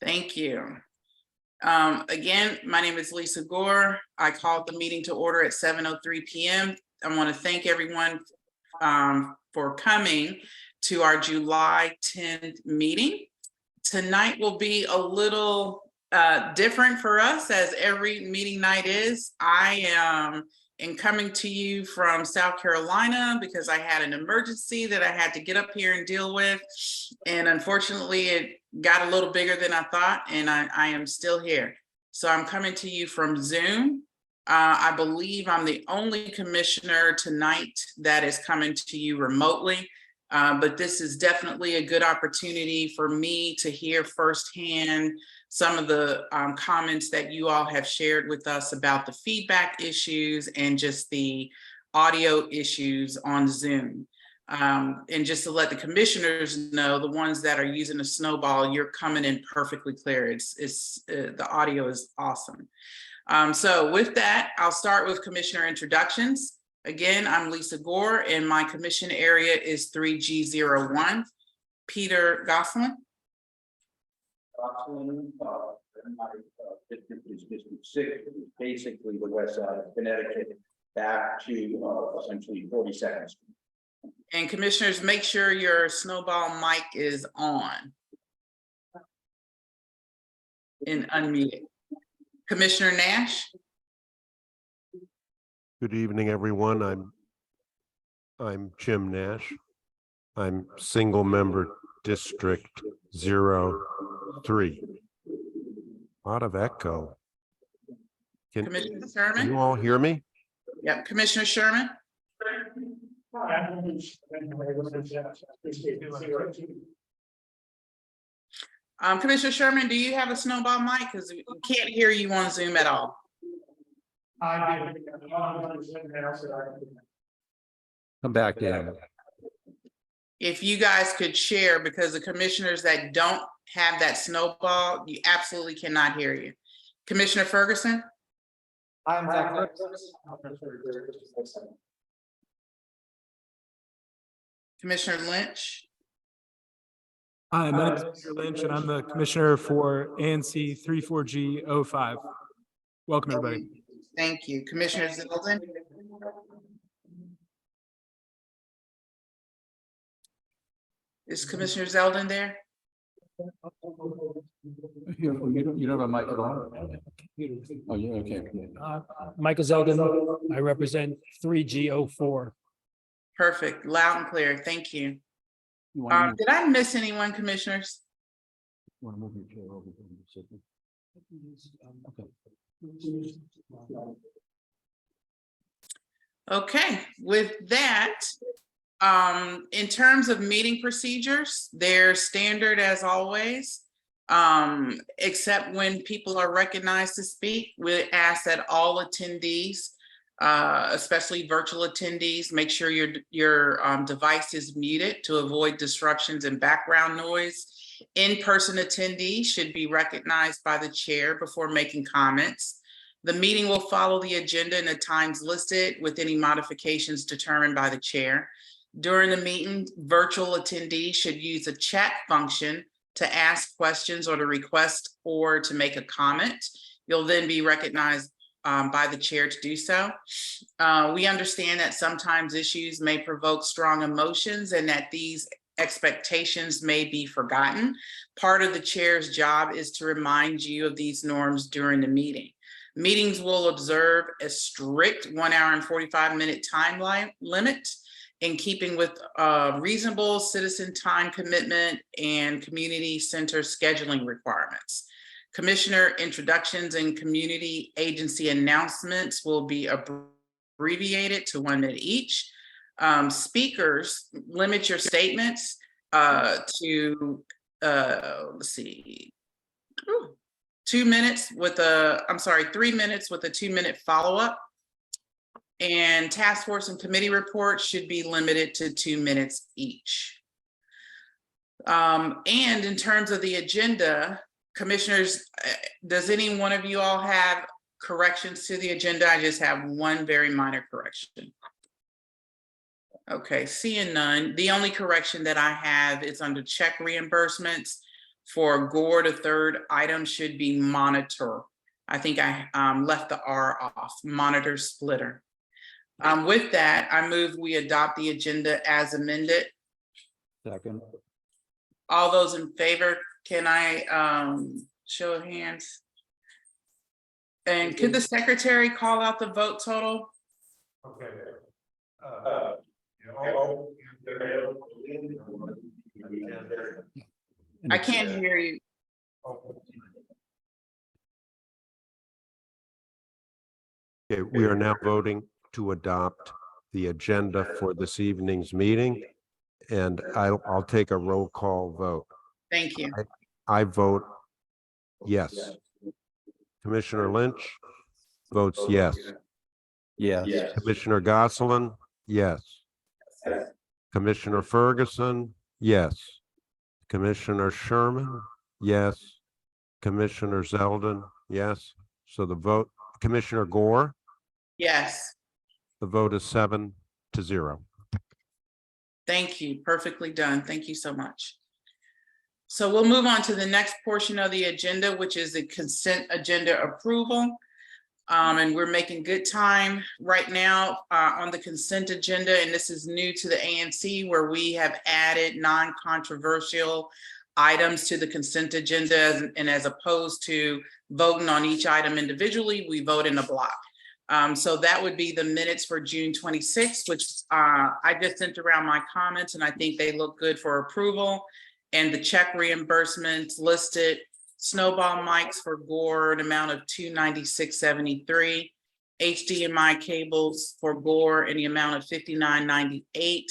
Thank you. Again, my name is Lisa Gore. I called the meeting to order at 7:03 p.m. I want to thank everyone for coming to our July 10th meeting. Tonight will be a little different for us, as every meeting night is. I am coming to you from South Carolina because I had an emergency that I had to get up here and deal with. And unfortunately, it got a little bigger than I thought, and I am still here. So I'm coming to you from Zoom. I believe I'm the only commissioner tonight that is coming to you remotely. But this is definitely a good opportunity for me to hear firsthand some of the comments that you all have shared with us about the feedback issues and just the audio issues on Zoom. And just to let the commissioners know, the ones that are using a snowball, you're coming in perfectly clear. The audio is awesome. So with that, I'll start with commissioner introductions. Again, I'm Lisa Gore, and my commission area is 3G01. Peter Gosselin. District is District 6, basically the west side of Connecticut, back to essentially 42nd Street. And commissioners, make sure your snowball mic is on and unmuted. Commissioner Nash. Good evening, everyone. I'm Jim Nash. I'm single member District 03. A lot of echo. Commissioner Sherman. Can you all hear me? Yep, Commissioner Sherman. Commissioner Sherman, do you have a snowball mic? Because we can't hear you on Zoom at all. I do. Come back in. If you guys could share, because the commissioners that don't have that snowball, you absolutely cannot hear you. Commissioner Ferguson? I'm Zach. Commissioner Lynch? Hi, my name is Peter Lynch, and I'm the commissioner for ANC 34G05. Welcome, everybody. Thank you. Commissioner Zeldin? Is Commissioner Zeldin there? You don't have a microphone? Oh, yeah, okay. Michael Zeldin, I represent 3G04. Perfect, loud and clear, thank you. You want Did I miss anyone, commissioners? to move your chair over to okay. Okay, with that, in terms of meeting procedures, they're standard as always. Except when people are recognized to speak, we ask that all attendees, especially virtual attendees, make sure your device is muted to avoid disruptions and background noise. In-person attendees should be recognized by the chair before making comments. The meeting will follow the agenda and the times listed with any modifications determined by the chair. During the meeting, virtual attendees should use the chat function to ask questions or to request or to make a comment. You'll then be recognized by the chair to do so. We understand that sometimes issues may provoke strong emotions and that these expectations may be forgotten. Part of the chair's job is to remind you of these norms during the meeting. Meetings will observe a strict 1 hour and 45-minute time limit in keeping with reasonable citizen time commitment and community center scheduling requirements. Commissioner introductions and community agency announcements will be abbreviated to 1 minute each. Speakers, limit your statements to, let's see, 3 minutes with a 2-minute follow-up. And task force and committee reports should be limited to 2 minutes each. And in terms of the agenda, commissioners, does any one of you all have corrections to the agenda? I just have one very minor correction. Okay, seeing none. The only correction that I have is under check reimbursements For Gore, the third item should be monitor. I think I left the R off, monitor splitter. With that, I move we adopt the agenda as amended. Second. All those in favor, can I show of hands? And could the secretary call out the vote total? Okay. I can't hear you. Okay, we are now voting to adopt the agenda for this evening's meeting. And I'll take a roll call vote. Thank you. I vote yes. Commissioner Lynch votes yes. Yes. Commissioner Gosselin, yes. Commissioner Ferguson, yes. Commissioner Sherman, yes. Commissioner Zeldin, yes. So the vote, Commissioner Gore, Yes, the vote is 7-0. thank you. Perfectly done. Thank you so much. So we'll move on to the next portion of the agenda, which is the consent agenda approval. And we're making good time right now on the consent agenda. And this is new to the ANC, where we have added non-controversial items to the consent agenda. And as opposed to voting on each item individually, we vote in a block. So that would be the minutes for June 26th, which I just sent around my comments, and I think they look good for approval. And the check reimbursements listed: snowball mics for Gore, an amount of $296.73. HDMI cables for Gore in the amount of $59.98.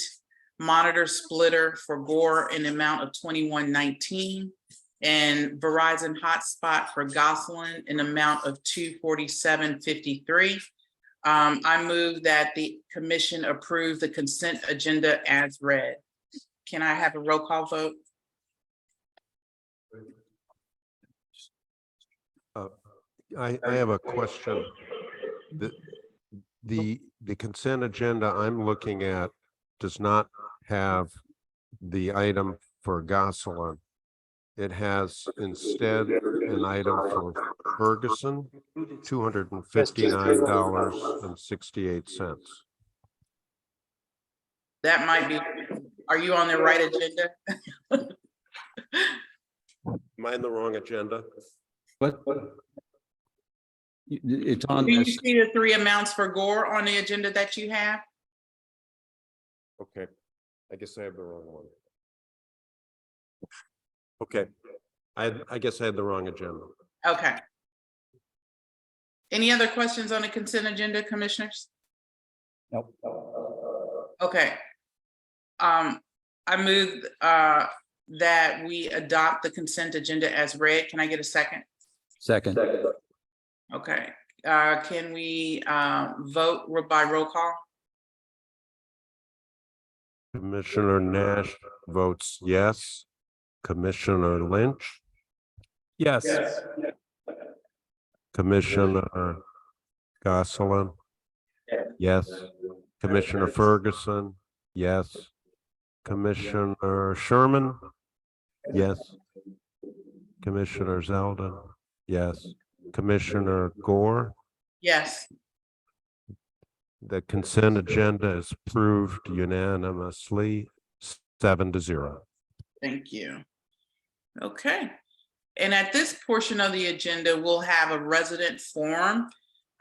Monitor splitter for Gore in the amount of $21.19. And Verizon hotspot for Gosselin in amount of $247.53. I move that the commission approve the consent agenda as read. Can I have a roll call vote? I have a question. The consent agenda I'm looking at does not have the item for Gosselin. It has instead an item for Ferguson, $259.68. That might be, are you on the right agenda? Am I in the wrong agenda? What? It's on Do you this. see the three amounts for Gore on the agenda that you have? Okay, I guess I have the wrong one. Okay, I guess I had the wrong agenda. Okay. Any other questions on the consent agenda, commissioners? Nope. Okay. I move that we adopt the consent agenda as read. Can I get a second? Second. Okay. Can we vote by roll call? Commissioner Nash votes yes. Commissioner Lynch, Yes. Commissioner Gosselin, yes. Commissioner Ferguson, yes. Commissioner Sherman, yes. Commissioner Zeldin, yes. Commissioner Gore. Yes. The consent agenda is approved unanimously, 7-0. Thank you. Okay. And at this portion of the agenda, we'll have a resident forum.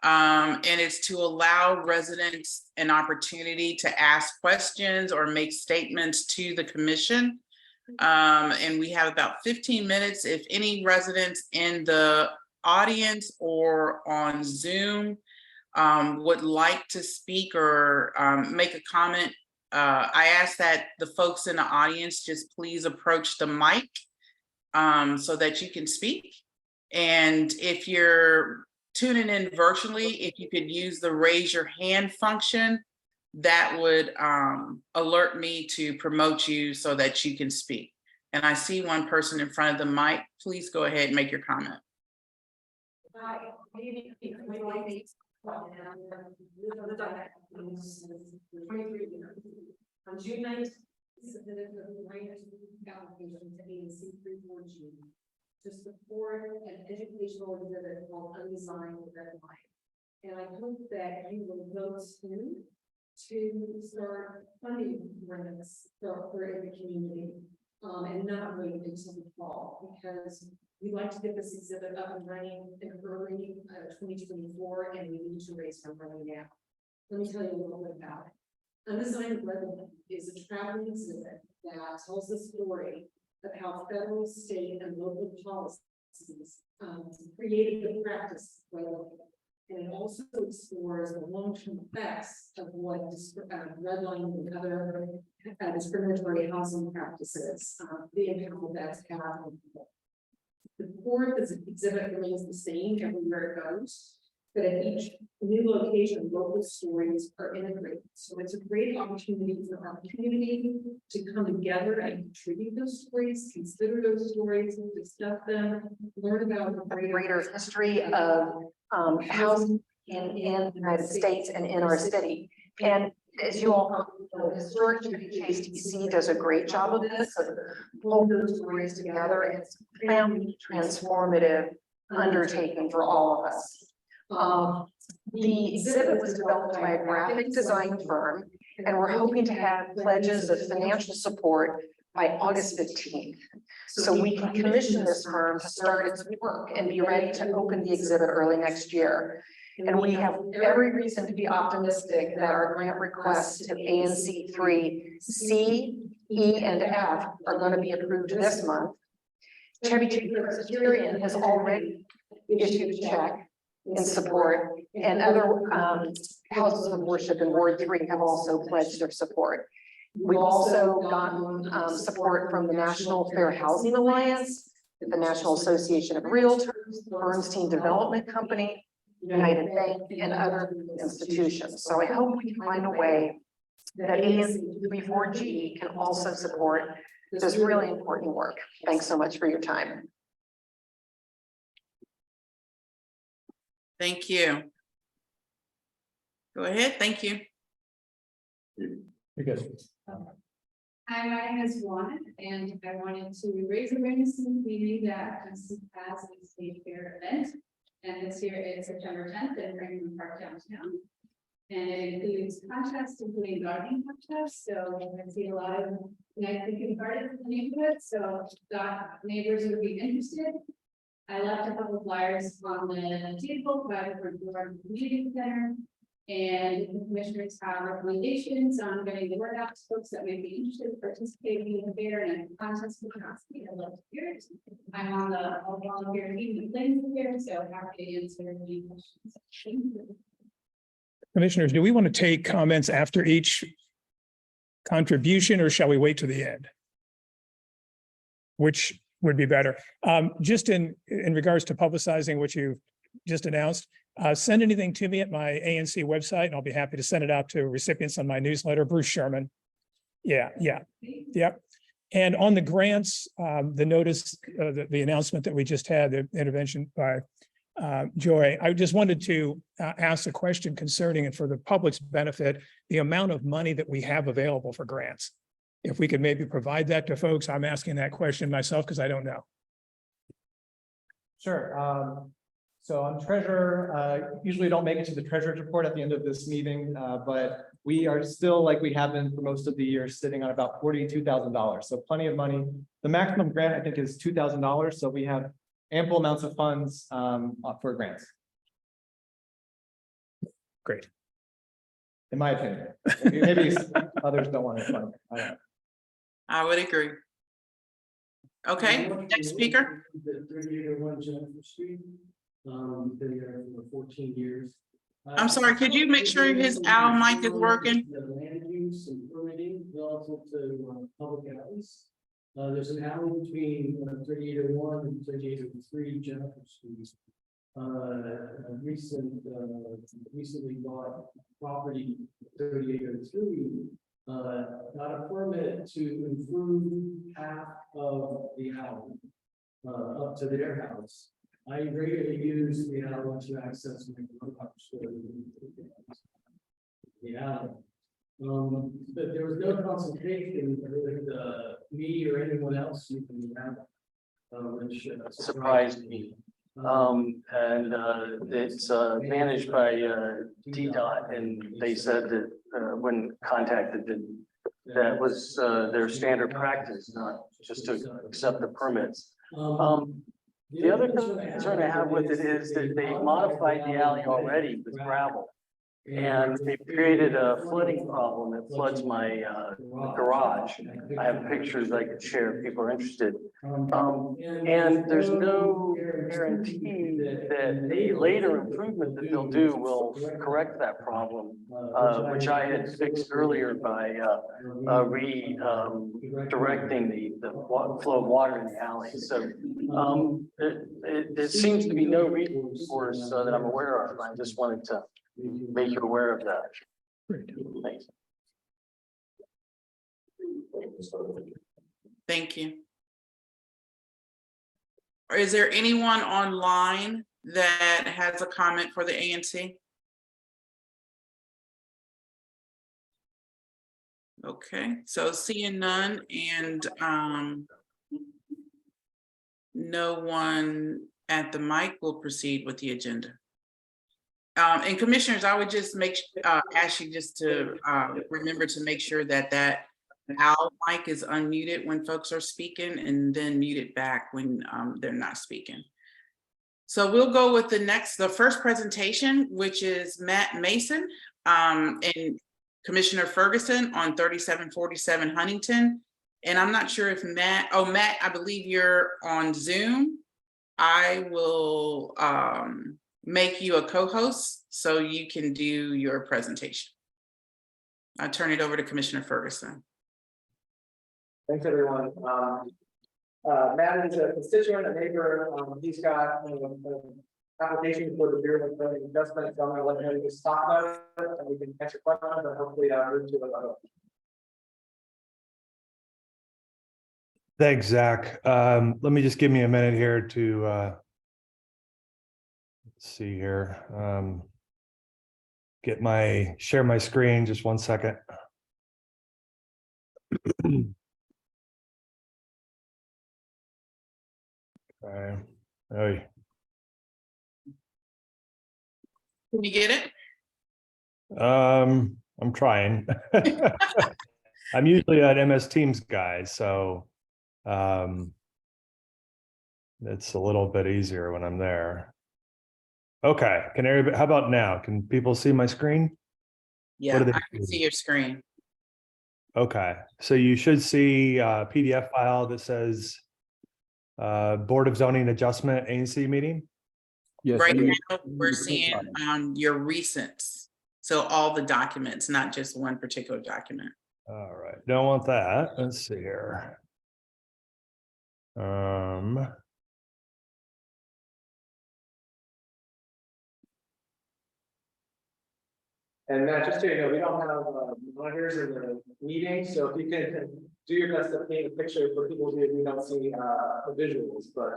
And it's to allow residents an opportunity to ask questions or make statements to the commission. And we have about 15 minutes. If any residents in the audience or on Zoom would like to speak or make a comment, I ask that the folks in the audience just please approach the mic so that you can speak. And if you're tuning in virtually, if you could use the raise your hand function, that would alert me to promote you so that you can speak. And I see one person in front of the mic. Please go ahead and make your comment. On June 9th, submitted a grant application to ANC 34G to support an educational exhibit called Undesigned Red Line. And I hope that you will vote soon to start funding grants for in the community, and not wait until the fall, because we'd like to get this exhibit up and running in early 2024, and we need to raise some money now. Let me tell you a little bit about it. Undesigned Red Line is a traveling exhibit that tells the story of how federal, state, and local policies created the practice of redlining. And it also explores the long-term effects of what redlining and other discriminatory housing practices, the impact that's had on people. The core of this exhibit remains the same everywhere it goes, but at each new location, local stories are integrated. So it's a great opportunity for our community to come together and contribute those stories, consider those stories, discuss them, learn about the greater history of housing in the United States and in our city. And as you all know, Historic HTC does a great job of this, of pulling those stories together. And it's a profoundly transformative undertaking for all of us. The exhibit was developed by a graphic design firm, and we're hoping to have pledges of financial support by August 15th. So we can commission this firm to start its work and be ready to open the exhibit early next year. And we have every reason to be optimistic that our grant requests to ANC 3C, E, and F are going to be approved this month. Chevy Chase Presbyterian has already issued a check in support, and other houses of worship in Ward 3 have also pledged their support. We've also gotten support from the National Fair Housing Alliance, the National Association of Realtors, the Bernstein Development Company, United Bank, and other institutions. So I hope we can find a way that ANC 34G can also support this really important work. Thanks so much for your time. Thank you. Go ahead, thank you. You're good. Hi, my name is Juan, and I wanted to raise awareness in the community that this has a state fair event. And this year is September 10th in Franklin Park downtown. And it includes contests, including gardening contests. So I see a lot of nice thinking gardens in the neighborhood. So thought neighbors would be interested. I left a couple of flyers on the table by the community center. And the commissioners have recommendations on getting the word out to folks that may be interested in participating in the fair and contest capacity. I'd love to hear it. I'm on the volunteer team that plays the fair, so happy to answer any questions. Commissioners, do we want to take comments after each contribution, or shall we wait to the end? Which would be better? Just in regards to publicizing what you just announced, send anything to me at my ANC website, and I'll be happy to send it out to recipients on my newsletter. Bruce Sherman. Yep. And on the grants, the notice, the announcement that we just had, the intervention by Joy, I just wanted to ask a question concerning, and for the public's benefit, the amount of money that we have available for grants. If we could maybe provide that to folks. I'm asking that question myself because I don't know. Sure. So I'm treasurer, usually don't make it to the treasurer's report at the end of this meeting, but we are still, like we have been for most of the year, sitting on about $42,000. So plenty of money. The maximum grant, I think, is $2,000. So we have ample amounts of funds for grants. Great. In my opinion. Maybe others don't want to. I would agree. Okay, next speaker. Been there for 14 years. I'm sorry, could you make sure his owl mic is working? The land use and permitting relative to public alleys. There's an alley between 3801 and 3803 Jenifer Street. Recently bought property 3803. Got a permit to improve half of the alley up to their house. I regularly use the alley to access my garage. The alley. But there was no consultation with me or anyone else you can remember. Which surprised me. And it's managed by DDOT, and they said that when contacted that that was their standard practice, not just to accept the permits. The other concern I have with it is that they modified the alley already with gravel. And they've created a flooding problem that floods my garage. I have pictures I could share if people are interested. And there's no guarantee that the later improvement that they'll do will correct that problem, which I had fixed earlier by redirecting the flow of water in the alley. So it seems to be no recourse that I'm aware of. I just wanted to make you aware of that. Thanks. Thank you. Or is there anyone online that has a comment for the ANC? Okay, so seeing none and no one at the mic, will proceed with the agenda. And commissioners, I would just ask you just to remember to make sure that that owl mic is unmuted when folks are speaking, and then mute it back when they're not speaking. So we'll go with the first presentation, which is Matt Mason and Commissioner Ferguson on 3747 Huntington. And I'm not sure if Matt, I believe you're on Zoom. I will make you a co-host so you can do your presentation. I turn it over to Commissioner Ferguson. Thanks, everyone. Matt is a constituent, a neighbor. He's got an application for the Bureau of Revenue Adjustment. So I'm going to let him just talk about it, and we can answer questions and hopefully move to another. Thanks, Zach. Let me just give me a minute here to let's see here. Share my screen. Just 1 second. Okay. Hey. Can you get it? I'm trying. I'm usually an MS Teams guy, so it's a little bit easier when I'm there. Okay, can everybody, how about now? Can people see my screen? Yeah, I can see your screen. Okay, so you should see a PDF file that says Board of Zoning Adjustment ANC meeting. Yes. Right now, we're seeing your recents. So all the documents, not just one particular document. All right, don't want that. Let's see here. And Matt, just so you know, we don't have monitors in the meeting, so if you can do your best to paint a picture for people who don't see the visuals, but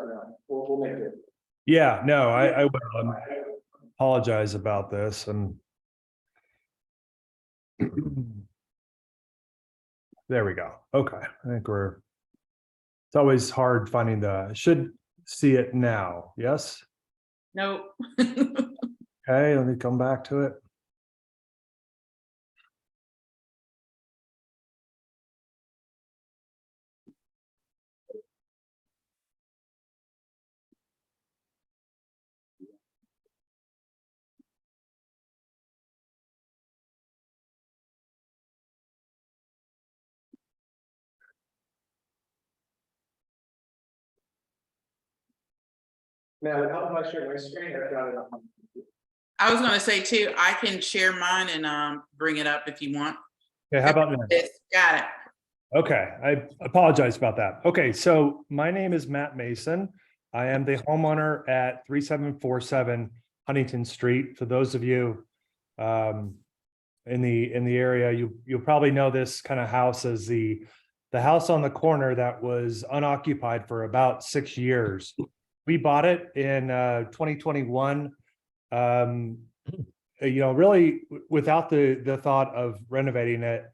we'll make it. Yeah, no, I will apologize about this. And there we go. Okay, I think it's always hard finding should see it now. Yes. Nope. Okay, let me come back to it. Now, how do I share my screen? I've got it on. I was going to say too, I can share mine and bring it up if you want. Okay, how about now? Got it. Okay, I apologize about that. Okay, so my name is Matt Mason. I am the homeowner at 3747 Huntington Street. For those of you in the area, you'll probably know this kind of house as the house on the corner that was unoccupied for about 6 years. We bought it in 2021. really without the thought of renovating it.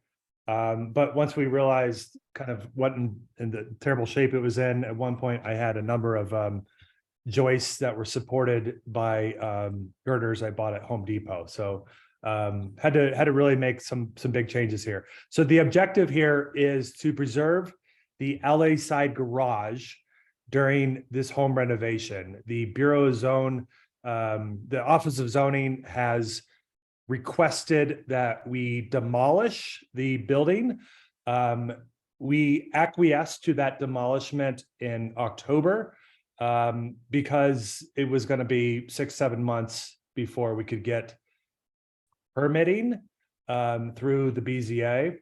But once we realized kind of what in the terrible shape it was in, at one point I had a number of joists that were supported by girders I bought at Home Depot. So had to really make some big changes here. So the objective here is to preserve the LA side garage during this home renovation. The Bureau of Zone, the Office of Zoning has requested that we demolish the building. We acquiesced to that demolishment in October because it was going to be 6-7 months before we could get permitting through the BZA.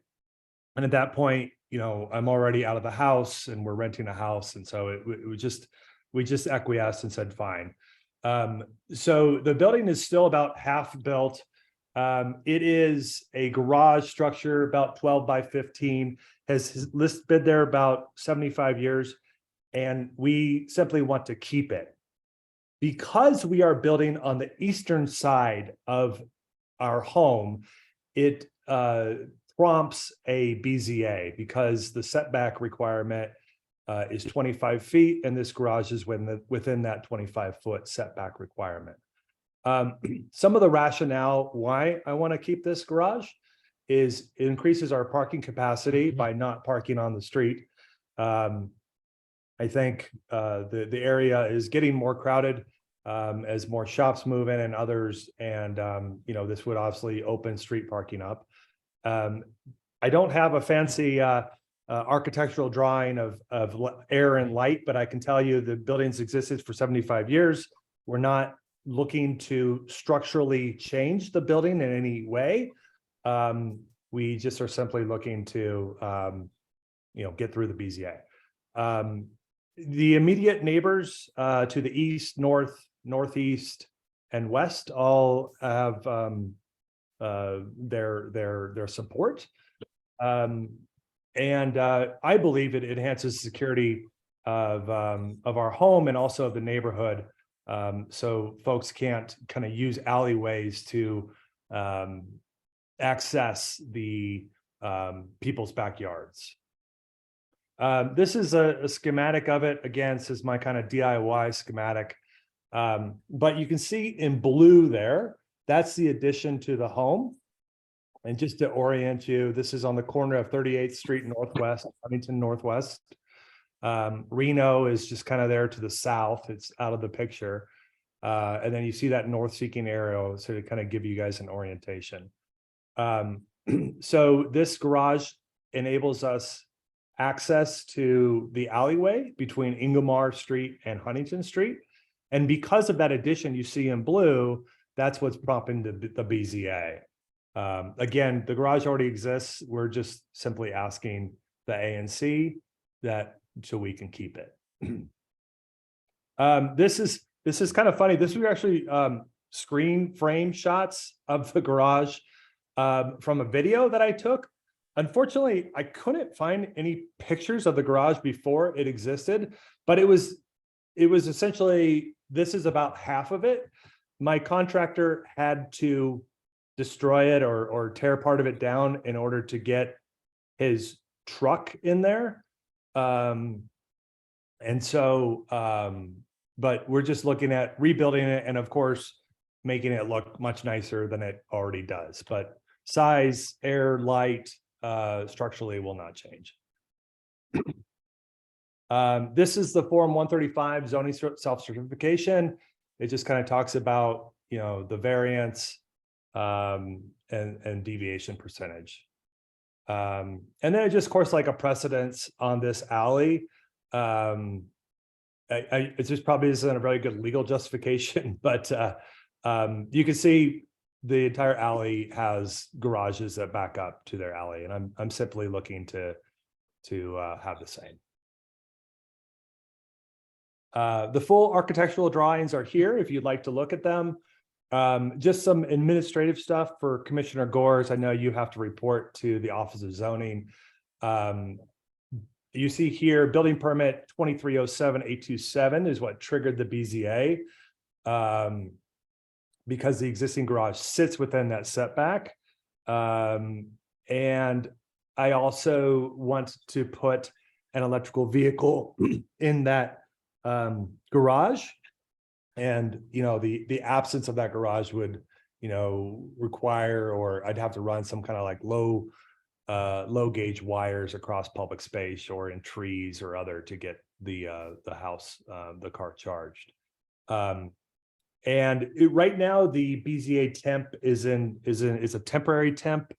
And at that point, I'm already out of the house and we're renting a house. And so we just acquiesced and said, fine. So the building is still about half built. It is a garage structure, about 12 by 15, has been there about 75 years. And we simply want to keep it. Because we are building on the eastern side of our home, it prompts a BZA because the setback requirement is 25 feet, and this garage is within that 25-foot setback requirement. Some of the rationale why I want to keep this garage is it increases our parking capacity by not parking on the street. I think the area is getting more crowded as more shops move in and others, and this would obviously open street parking up. I don't have a fancy architectural drawing of air and light, but I can tell you the building's existed for 75 years. We're not looking to structurally change the building in any way. We just are simply looking to get through the BZA. The immediate neighbors to the east, north, northeast, and west all have their support. And I believe it enhances security of our home and also of the neighborhood. So folks can't kind of use alleyways to access the people's backyards. This is a schematic of it. Again, this is my kind of DIY schematic. But you can see in blue there, that's the addition to the home. And just to orient you, this is on the corner of 38th Street Northwest, Huntington Northwest. Reno is just kind of there to the south. It's out of the picture. And then you see that north-seeking arrow, so to kind of give you guys an orientation. So this garage enables us access to the alleyway between Ingomar Street and Huntington Street. And because of that addition you see in blue, that's what's prompting the BZA. Again, the garage already exists. We're just simply asking the ANC that so we can keep it. This is kind of funny. This was actually screen frame shots of the garage from a video that I took. Unfortunately, I couldn't find any pictures of the garage before it existed, but it was essentially, this is about half of it. My contractor had to destroy it or tear part of it down in order to get his truck in there. And so, but we're just looking at rebuilding it and of course, making it look much nicer than it already does. But size, air, light, structurally will not change. This is the Form 135 zoning self-certification. It just kind of talks about, the variance and deviation percentage. And then it just, of course, like a precedence on this alley. It just probably isn't a very good legal justification, but you can see the entire alley has garages that back up to their alley, and I'm simply looking to have the same. The full architectural drawings are here if you'd like to look at them. Just some administrative stuff for Commissioner Gores. I know you have to report to the Office of Zoning. You see here, building permit 2307827 is what triggered the BZA. because the existing garage sits within that setback. And I also want to put an electrical vehicle in that garage. And, the absence of that garage would, require, or I'd have to run some kind of like low gauge wires across public space or in trees or other to get the car charged. Right now the BZA temp is a temporary temp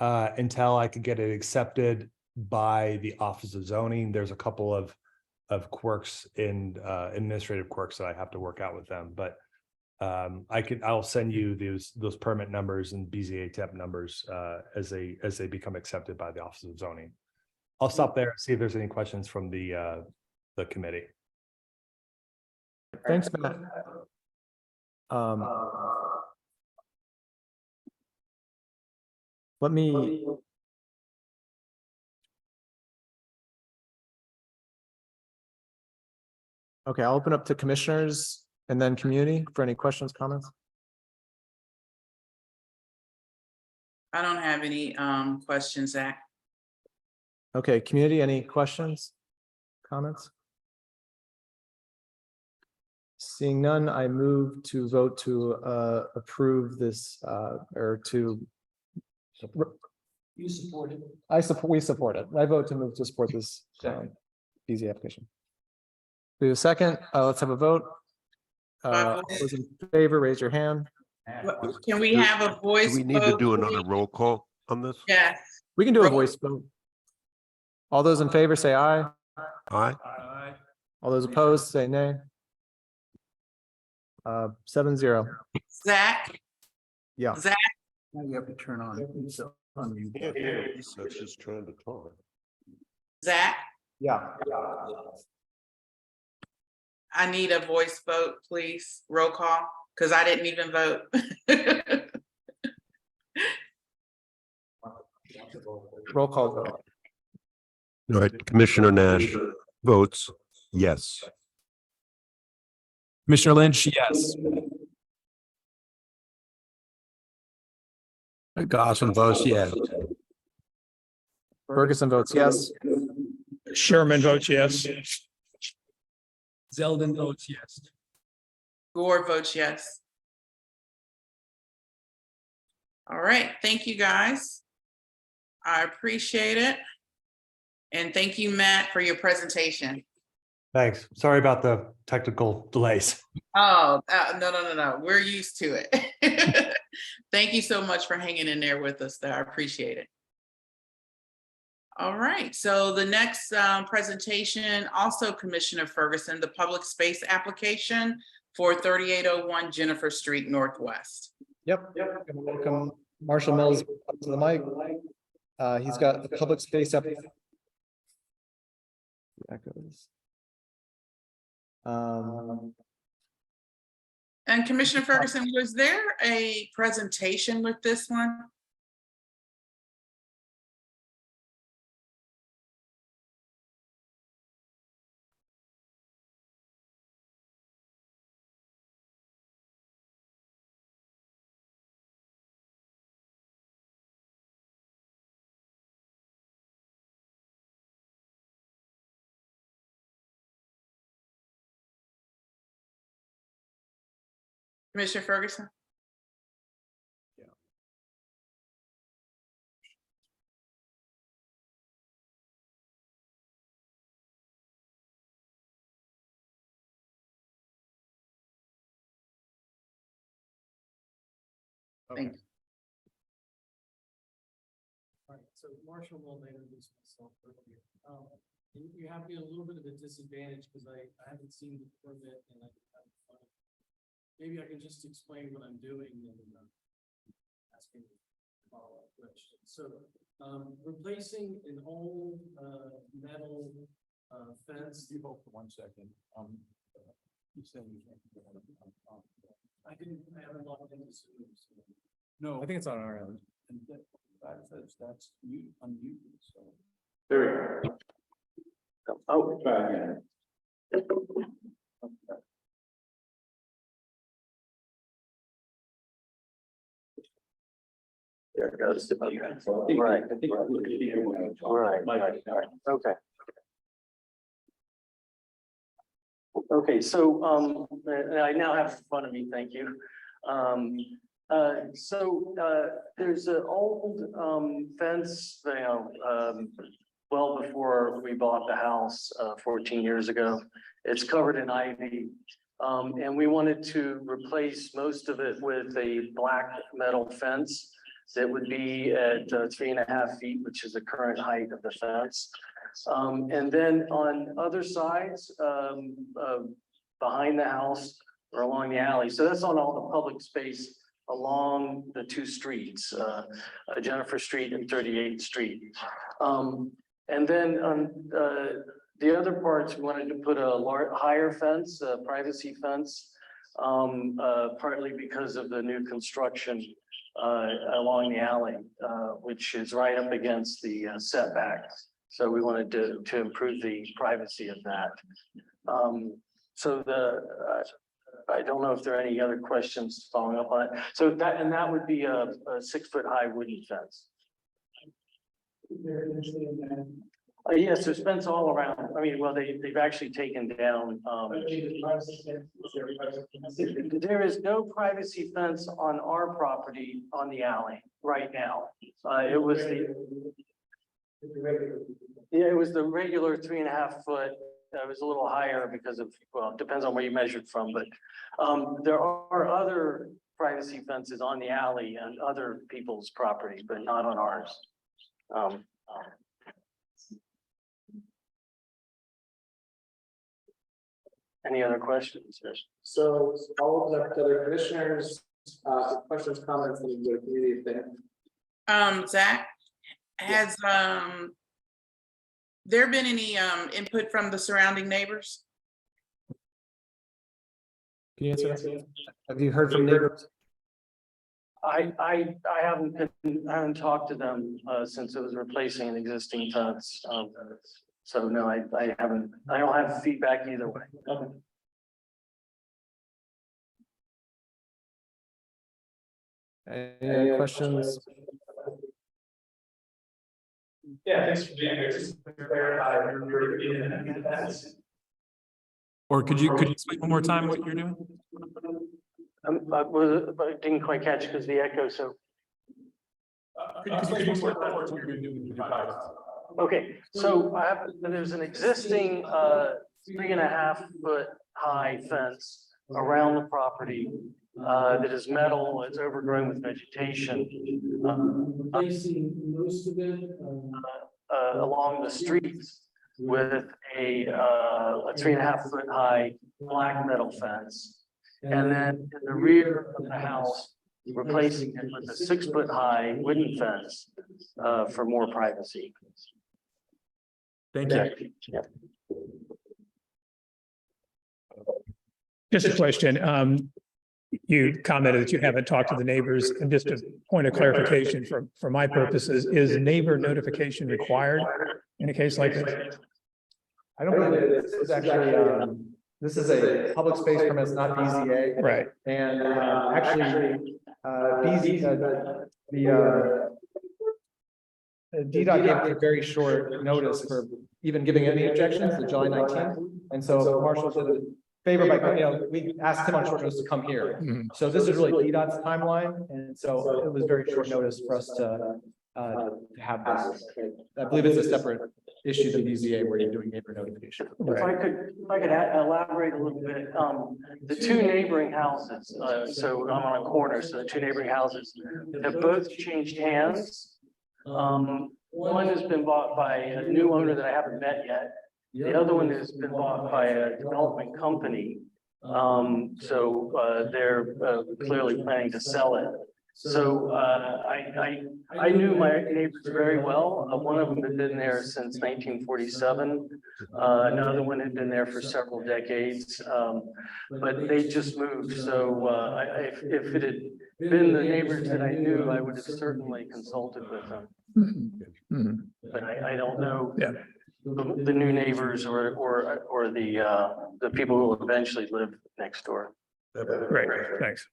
until I can get it accepted by the Office of Zoning. There's a couple of quirks in administrative quirks that I have to work out with them, but I'll send you those permit numbers and BZA temp numbers as they become accepted by the Office of Zoning. I'll stop there and see if there's any questions from the committee. Thanks, Matt. Let me. Okay, I'll open up to commissioners and then community for any questions, comments. I don't have any questions, Zach. Okay, community, any questions, comments? Seeing none, I move to vote to approve this or to. You support it. We support it. I vote to move to support this BZ application. We have a second. Let's have a vote. Those in favor, raise your hand. Can we have a voice? Do we need to vote, do please? another roll call on this? Yes. We can do a voice vote. All those in favor say aye. Aye. All those opposed say nay. 7-0. Zach, Yeah. Zach, Now you have to turn on. Lisa's just trying to talk. Zach, Yeah. I need a voice vote, please. Roll call, because I didn't even vote. Roll call vote. All right, Commissioner Nash votes yes. Commissioner Lynch, yes. Goslin votes yes. Ferguson votes yes. Sherman votes yes. Zeldin votes yes. Gore votes yes. All right, thank you, guys. I appreciate it. And thank you, Matt, for your presentation. Thanks. Sorry about the technical delays. Oh, no. We're used to it. Thank you so much for hanging in there with us, though. I appreciate it. All right, so the next presentation, also Commissioner Ferguson, the public space application for 3801 Jenifer Street Northwest. Yep. Welcome Marshall Mills up to the mic. He's got the public space up. Echoes. And Commissioner Ferguson, was there a presentation with this one? Commissioner Ferguson? Thank you. All right, so Marshall will introduce myself earlier. You have me a little bit of a disadvantage because I haven't seen the permit and maybe I can just explain what I'm doing and asking follow-up questions. So replacing an old metal fence. You hold for 1 second. You said you can't. I haven't logged into Zoom. So. No. I think it's on our end. And that says that's mute, unmuted, so. There we go. Oh, try again. goes. Okay. Right. Right. Okay. Okay, so, I now have in front of me, thank you. There's an old, fence, well before we bought the house, 14 years ago. It's covered in ivy. And we wanted to replace most of it with a black metal fence that would be at 3.5 feet, which is the current height of the fence. And then on other sides, behind the house or along the alley. So that's on all the public space along the two streets, Jenifer Street and 38th Street. And then on the other parts, we wanted to put a higher fence, a privacy fence, partly because of the new construction along the alley, which is right up against the setback. So we wanted to improve the privacy of that. I don't know if there are any other questions following up on it. So that would be a 6-foot-high wooden fence. Yes, there's fence all around. I mean, well, they've actually taken down. There is no privacy fence on our property on the alley right now. It was the regular 3.5 foot. That was a little higher because of, well, it depends on where you measured from, but there are other privacy fences on the alley and other people's property, but not on ours. Any other questions? So I'll open up to other commissioners, questions, comments, and the community if they have. Zach, has there been any input from the surrounding neighbors? Can you answer that? Have you heard from neighbors? I haven't talked to them since it was replacing an existing fence. So no, I don't have feedback either way. Okay. Any other questions? Yeah, thanks for being here. Just to clarify, or could you explain one more time what you're doing? I didn't quite catch because the echo. So. Okay, so there's an existing 3.5 foot high fence around the property that is metal. It's overgrown with vegetation. Placing most of it along the streets with a 3.5 foot high black metal fence, and then in the rear of the house, replacing it with a 6 foot high wooden fence for more privacy. Thank you. Yep. Just a question. You commented that you haven't talked to the neighbors, and just a point of clarification for my purposes, is neighbor notification required in a case like this? I don't believe it is. It's actually, this is a public space permit, it's not BZA. Right. And actually, DDOT gave a very short notice for even giving any objections to July 19th. And so Marshall did a favor by, we asked him on short notice to come here. Mhm. So this is really DDOT's timeline. And so it was very short notice for us to have this. I believe it's a separate issue than BZA where you're doing neighbor notification. If I could elaborate a little bit, the two neighboring houses, so I'm on a corner, so the two neighboring houses have both changed hands. One has been bought by a new owner that I haven't met yet. The other one has been bought by a development company. They're clearly planning to sell it. So I knew my neighbors very well. One of them had been there since 1947. Another one had been there for several decades, but they just moved. So if it had been the neighbors that I knew, I would have certainly consulted with them. Mhm. But I don't know. Yeah. The new neighbors or the people who will eventually live next door. Great, thanks.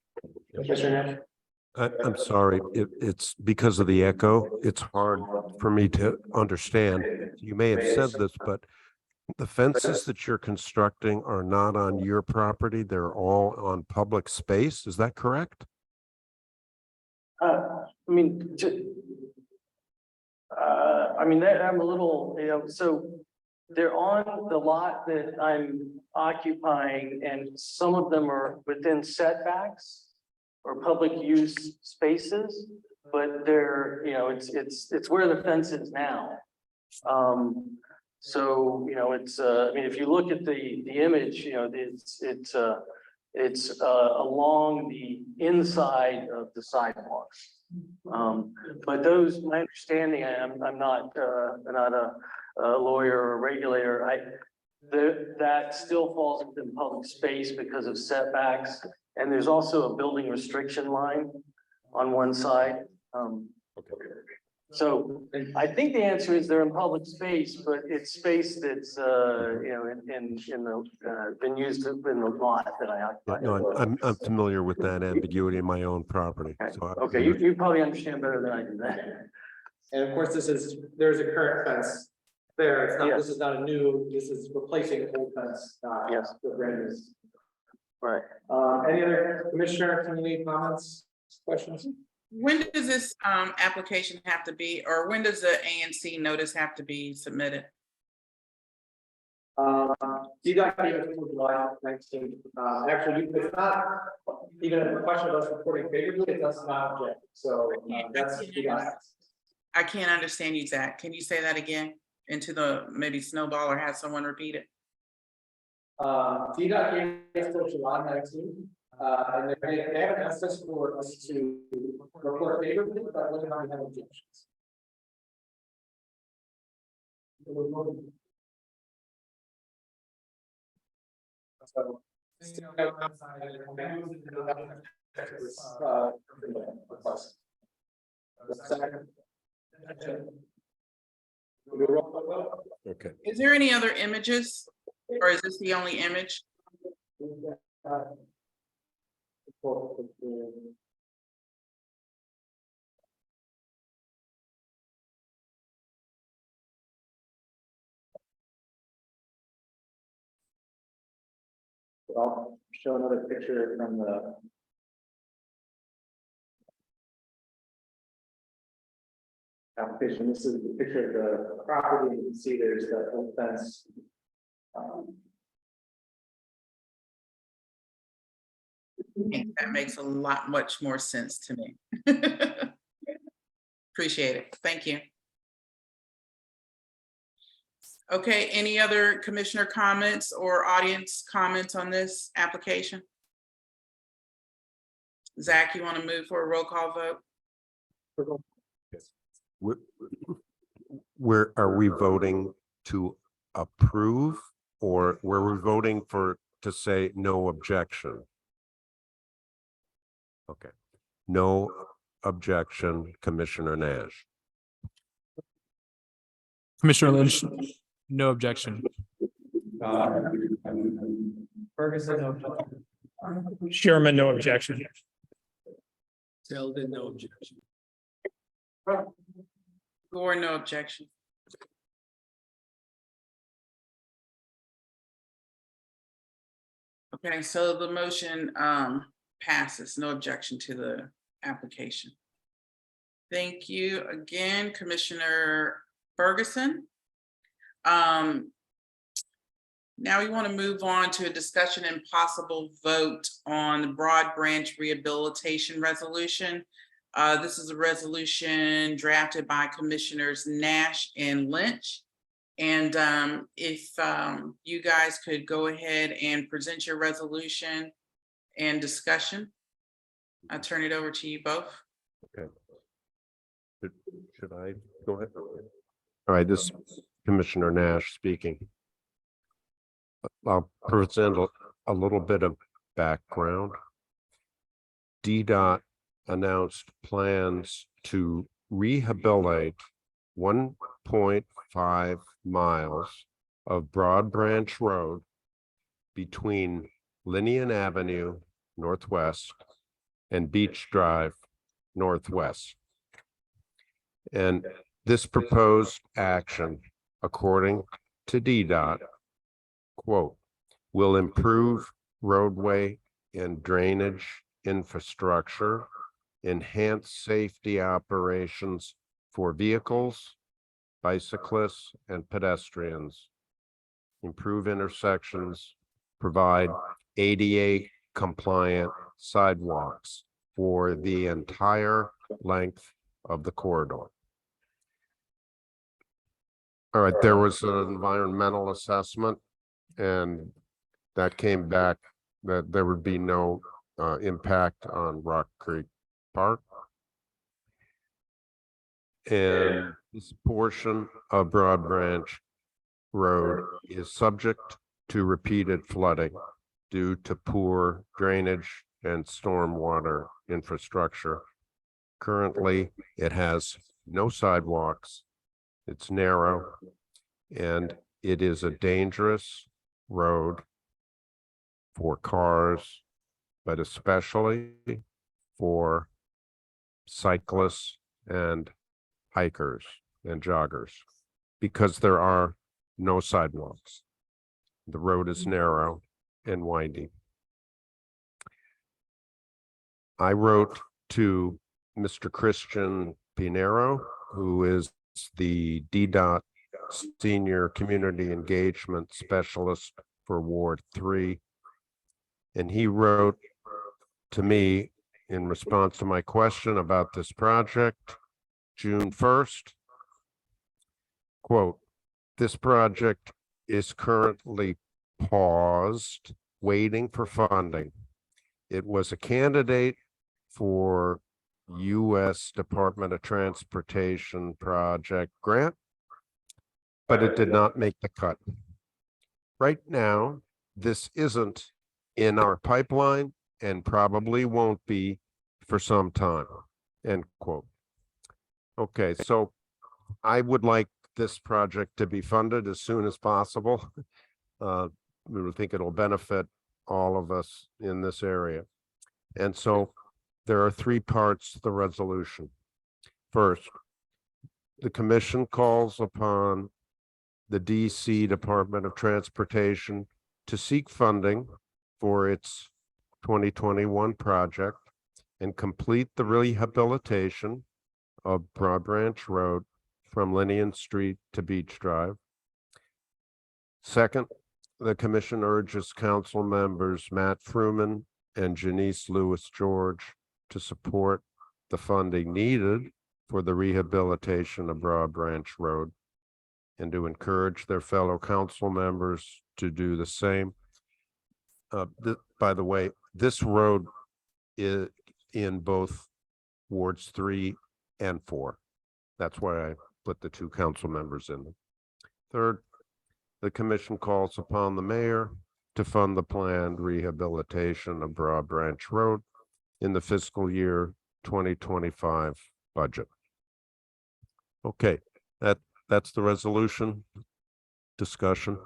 I'm sorry, it's because of the echo. It's hard for me to understand. You may have said this, but the fences that you're constructing are not on your property. They're all on public space. Is that correct? That I'm a little, so they're on the lot that I'm occupying, and some of them are within setbacks or public use spaces, but they're, it's where the fence is now. So, if you look at the image, it's along the inside of the sidewalks. But those, my understanding, I'm not a lawyer or a regulator. That still falls within public space because of setbacks. And there's also a building restriction line on one side. So I think the answer is they're in public space, but it's space that's, been used in the lot that I occupy. No, I'm familiar with that ambiguity in my own property. Okay, So okay, you probably understand better than I do that. And of course, there's a current fence there. It's not, Yes. this is not a new, this is replacing an old fence. Yes. With brand new. Right. Any other commissioner, community comments, questions? When does this application have to be, or when does the ANC notice have to be submitted? You got even for July 19th. Actually, it's not even a question of us reporting favorably, it's us not objecting. So that's you got. I can't understand you, Zach. Can you say that again into the maybe snowball or have someone repeat it? DDOT gave us till July 19th, and they haven't asked us for us to report favorably, but we don't have objections. So, okay. Is there any other images, or is this the only image? I'll show another picture from the. Application. This is the picture of the property. You can see there's that old fence. That makes a lot much more sense to me. Appreciate it. Thank you. Okay, any other commissioner comments or audience comments on this application? Zach, you want to move for a roll call vote? Where are we voting to approve, or were we voting to say no objection? Okay, no objection, Commissioner Nash. Commissioner Lynch, no objection. Ferguson, no objection. Sherman, no objection. Zeldin, no objection. Gore, no objection. Okay, so the motion passes, no objection to the application. Thank you again, Commissioner Ferguson. Now we want to move on to a discussion and possible vote on the Broad Branch Rehabilitation Resolution. This is a resolution drafted by Commissioners Nash and Lynch. And if you guys could go ahead and present your resolution and discussion, I'll turn it over to you both. Okay. Should I go ahead? All right, this is Commissioner Nash speaking. I'll present a little bit of background. DDOT announced plans to rehabilitate 1.5 miles of Broad Branch Road between Linian Avenue Northwest and Beach Drive northwest. And this proposed action, according to DDOT, quote, will improve roadway and drainage infrastructure, enhance safety operations for vehicles, bicyclists, and pedestrians, improve intersections, provide ADA compliant sidewalks for the entire length of the corridor. All right, there was an environmental assessment, and that came back that there would be no impact on Rock Creek Park. And this portion of Broad Branch Road is subject to repeated flooding due to poor drainage and stormwater infrastructure. Currently, it has no sidewalks, it's narrow, and it is a dangerous road for cars, but especially for cyclists and hikers and joggers, because there are no sidewalks. The road is narrow and windy. I wrote to Mr. Christian Pinero, who is the DDOT Senior Community Engagement Specialist for Ward 3. And he wrote to me in response to my question about this project, June 1st, quote, this project is currently paused, waiting for funding. It was a candidate for U.S. Department of Transportation project grant, but it did not make the cut. Right now, this isn't in our pipeline and probably won't be for some time, end quote. Okay, so I would like this project to be funded as soon as possible. We would think it'll benefit all of us in this area. And so there are three parts to the resolution. First, the commission calls upon the DC Department of Transportation to seek funding for its 2021 project and complete the rehabilitation of Broad Branch Road from Linian Street to Beach Drive. Second, the commission urges council members Matt Fruman and Janice Lewis George to support the funding needed for the rehabilitation of Broad Branch Road and to encourage their fellow council members to do the same. By the way, this road is in both wards 3 and 4. That's why I put the two council members in them. Third, the commission calls upon the mayor to fund the planned rehabilitation of Broad Branch Road in the fiscal year 2025 budget. Okay, that's the resolution. Discussion.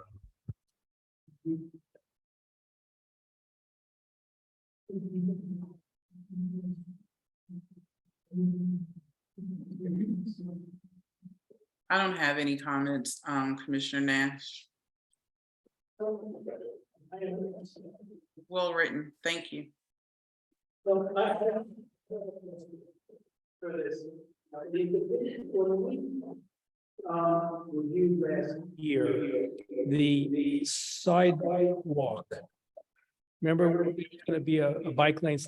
I don't have any comments, Commissioner Nash. Well written, thank you. Here, the sidewalk. Remember, it's going to be a bike lane /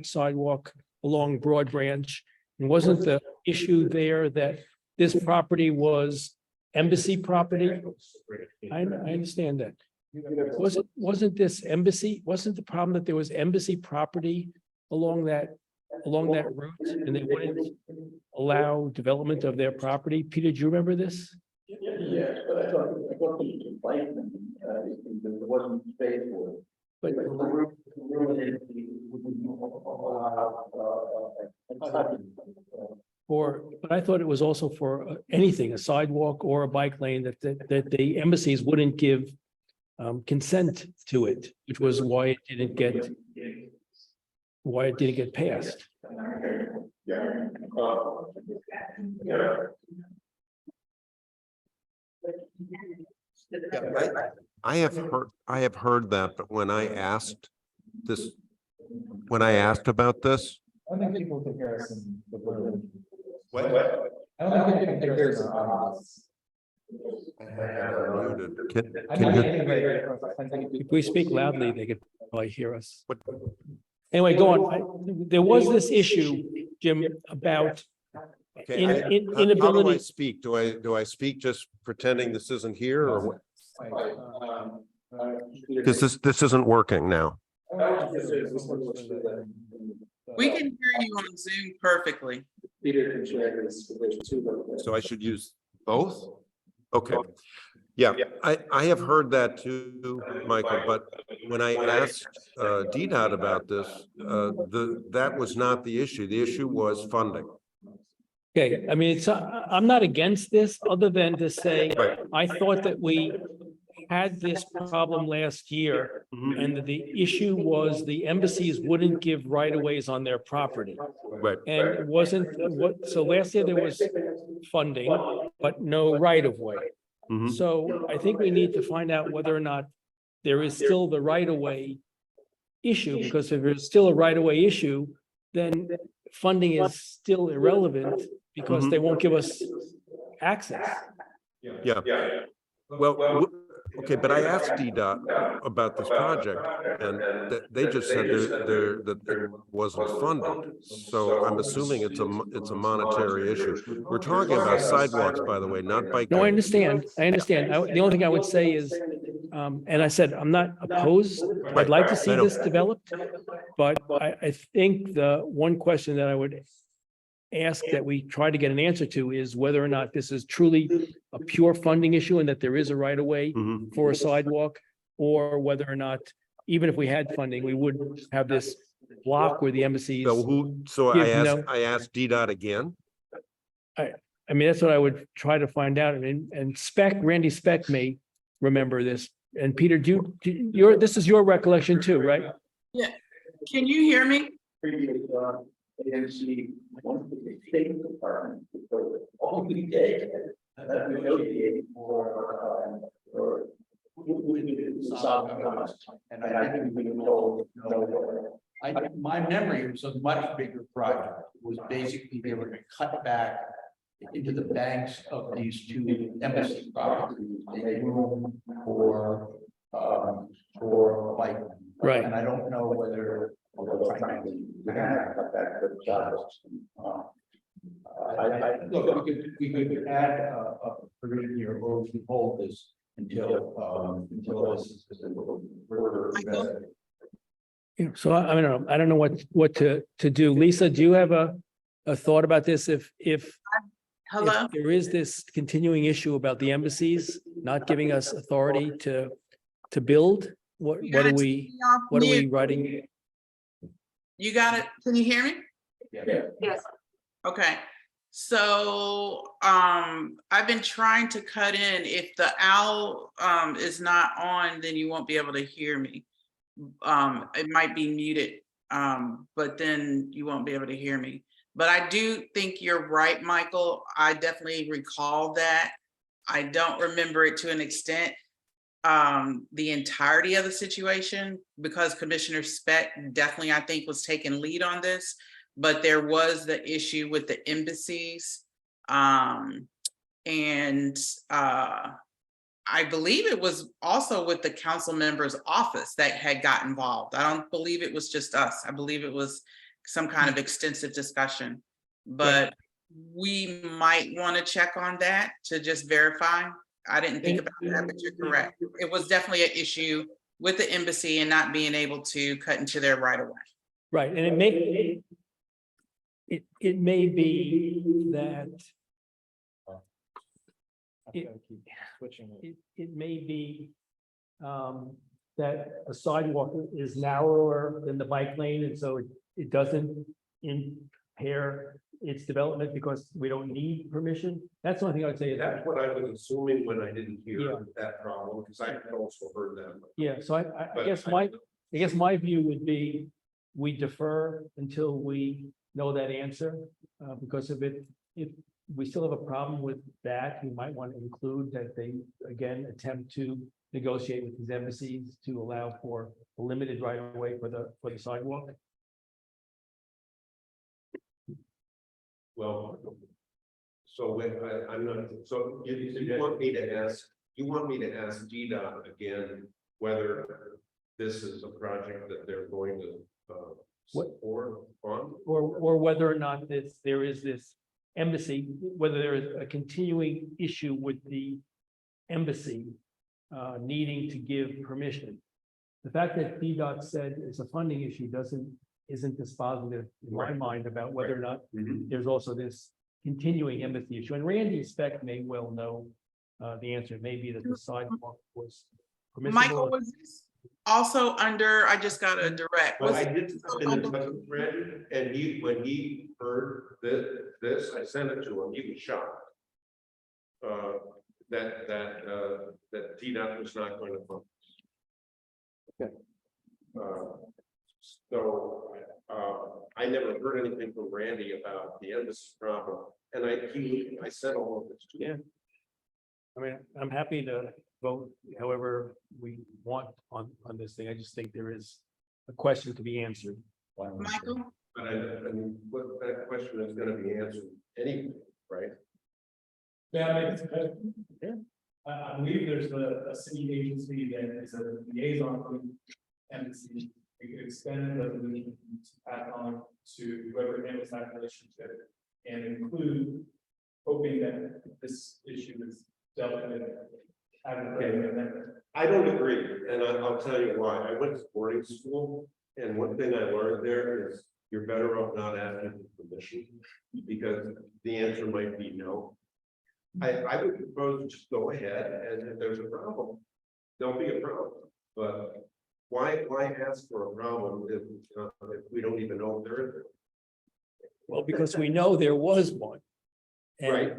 sidewalk along Broad Branch. And wasn't the issue there that this property was embassy property? I understand that. Wasn't this embassy? Wasn't the problem that there was embassy property along that route and they wouldn't allow development of their property? Peter, do you remember this? Yes, but I thought it wasn't space for it. But but I thought it was also for anything, a sidewalk or a bike lane, that the embassies wouldn't give consent to it, which was why it didn't get passed. Yeah. I have heard that, but when I asked about this, I don't think people can hear us in the room. what? I don't think people can hear us in our audience. Muted. I Can mean, you, anyway, If we speak loudly, they could probably hear us. what- Anyway, go on. There was this issue, Jim, about okay, in- I- in- how do I inability- speak? Do I speak just pretending this isn't here or what? Because this isn't working now. We can hear you on Zoom perfectly. Peter can share this with us too. So I should use both? Okay. Yeah, I have heard that too, Michael, but when I asked DDOT about this, that was not the issue. The issue was funding. Okay, I mean, I'm not against this, other than to say, Right. I thought that we had this problem last year, and that the issue was the embassies wouldn't give right-of-ways on their property. Right. And it wasn't, so last year there was funding, but no right-of-way. Mhm. So I think we need to find out whether or not there is still the right-of-way issue, because if there's still a right-of-way issue, then funding is still irrelevant, because they won't give us access. Yeah. Well, okay, but I asked DDOT about this project and they just said that it wasn't funded. So I'm assuming it's a monetary issue. We're talking about sidewalks, by the way, not bike. No, I lanes. understand. The only thing I would say is, and I said, I'm not opposed. I'd like to see I know. this developed. But I think the one question that I would ask that we try to get an answer to is whether or not this is truly a pure funding issue and that there is a right of way Mhm. for a sidewalk, or whether or not, even if we had funding, we would have this block where the embassies. So give I asked DDOT again. I mean, that's what I would try to find out. And Randy Speck may remember this. And Peter, this is your recollection too, right? Yeah. Can you hear me? Previous, ANC, one of the State Department, all the day, that negotiated for South Coast. And I think we were told, no. My memory was a much bigger project. It was basically they were going to cut back into the banks of these two embassy properties, make room for like. Right. And I don't know whether. Although frankly, we have cut back the jobs. Look, we could add a provision here, or we could hold this until this is further investigated. So I don't know what to do. Lisa, do you have a thought about this? If Hello? there is this continuing issue about the embassies not giving us authority to build, what are we writing? You got it? Can you hear me? Yes. Okay. So I've been trying to cut in. If the owl is not on, then you won't be able to hear me. It might be muted, but then you won't be able to hear me. But I do think you're right, Michael. I definitely recall that. I don't remember it to an extent, the entirety of the situation, because Commissioner Speck definitely, I think, was taking lead on this, but there was the issue with the embassies. I believe it was also with the council member's office that had got involved. I don't believe it was just us. I believe it was some kind of extensive discussion, but we might want to check on that to just verify. I didn't think about that, but you're correct. It was definitely an issue with the embassy and not being able to cut into their right of way. Right, and it may be that it may be that a sidewalk is narrower than the bike lane, and so it doesn't impair its development because we don't need permission. That's the only thing I would say. That's what I was assuming when I didn't Yeah. hear that problem, because I had also heard that. Yeah, so I guess my view would be we defer until we know that answer, because if we still have a problem with that, we might want to include that they, again, attempt to negotiate with these embassies to allow for a limited right of way for the sidewalk. Well, so when I'm not, so you want me to ask, DDOT again, whether this is a project that they're going to support on? Or whether or not there is this embassy, whether there is a continuing issue with the embassy needing to give permission. The fact that DDOT said it's a funding issue isn't dispositive in my mind about whether or not there's also this continuing embassy issue. And Randy Speck may well know the answer. It may be that the sidewalk was permissible. Michael, was this also under, I just got a direct. Well, Was I it did send it to Randy, and when he heard this, I sent it to him, he was shocked. That DDOT was not going to fund. Okay. So I never heard anything from Randy about the embassy problem, and I said all of this to him. I mean, I'm happy to vote however we want on this thing. I just think there is a question to be answered. Michael? But I mean, what that question is going to be answered anyway, right? Yeah, I believe there's a city agency that is a liaison with embassy. We could extend the resolution to pass on to whoever handles that relationship and include hoping that this issue is dealt with. I don't agree, and I'll tell you why. I went to boarding school, and one thing I learned there is you're better off not asking for permission, because the answer might be no. I would propose to just go ahead, and if there's a problem, there'll be a problem. But why ask for a problem if we don't even know if there is? Well, because we know there was one. And Right.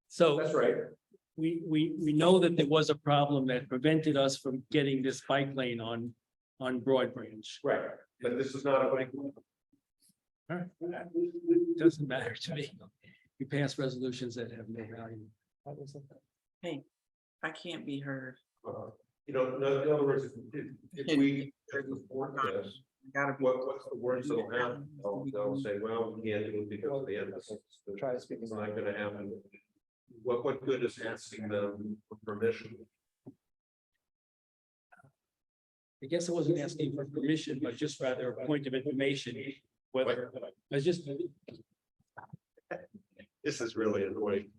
So That's right. we know that there was a problem that prevented us from getting this bike lane on Broad Branch. Right. But this is not a bike. All right. It doesn't matter to me. We pass resolutions that have no value. Hey, I can't be heard. You know, in other words, if we support this, what's the worst that'll happen? They'll say, well, we can't do it because of the embassy. Try to speak. It's not gonna happen. What good is asking them for permission? I guess I wasn't asking for permission, but just rather a point of information, whether, I was just, This is really annoying.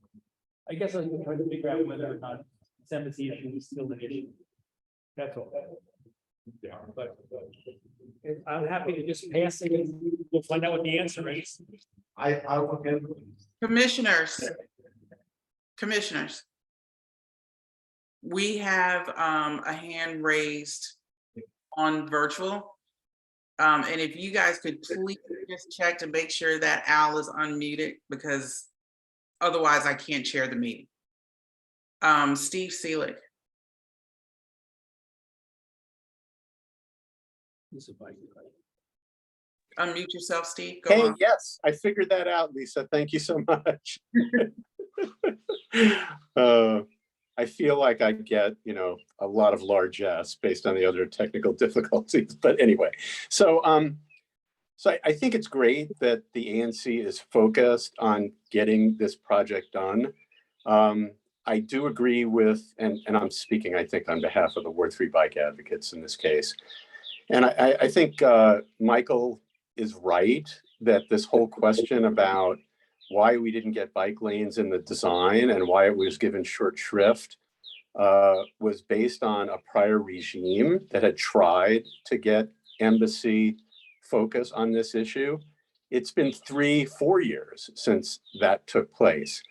I guess I was trying to figure out whether or not this embassy issue is still an issue. That's all. Yeah. But I'm happy to just pass it and we'll find out what the answer is. I'll look into it. Commissioners. We have a hand raised on virtual. And if you guys could please just check to make sure that Al is unmuted, because otherwise I can't chair the meeting. Steve Seelig. Unmute yourself, Steve. Go Hey, on. yes, I figured that out, Lisa. Thank you so much. I feel like I get, a lot of largesse based on the other technical difficulties. But anyway, so I think it's great that the ANC is focused on getting this project done. I do agree with, and I'm speaking, I think, on behalf of the Ward 3 bike advocates in this case. And I think Michael is right that this whole question about why we didn't get bike lanes in the design and why it was given short shrift was based on a prior regime that had tried to get embassy focus on this issue. It's been 3-4 years since that took place.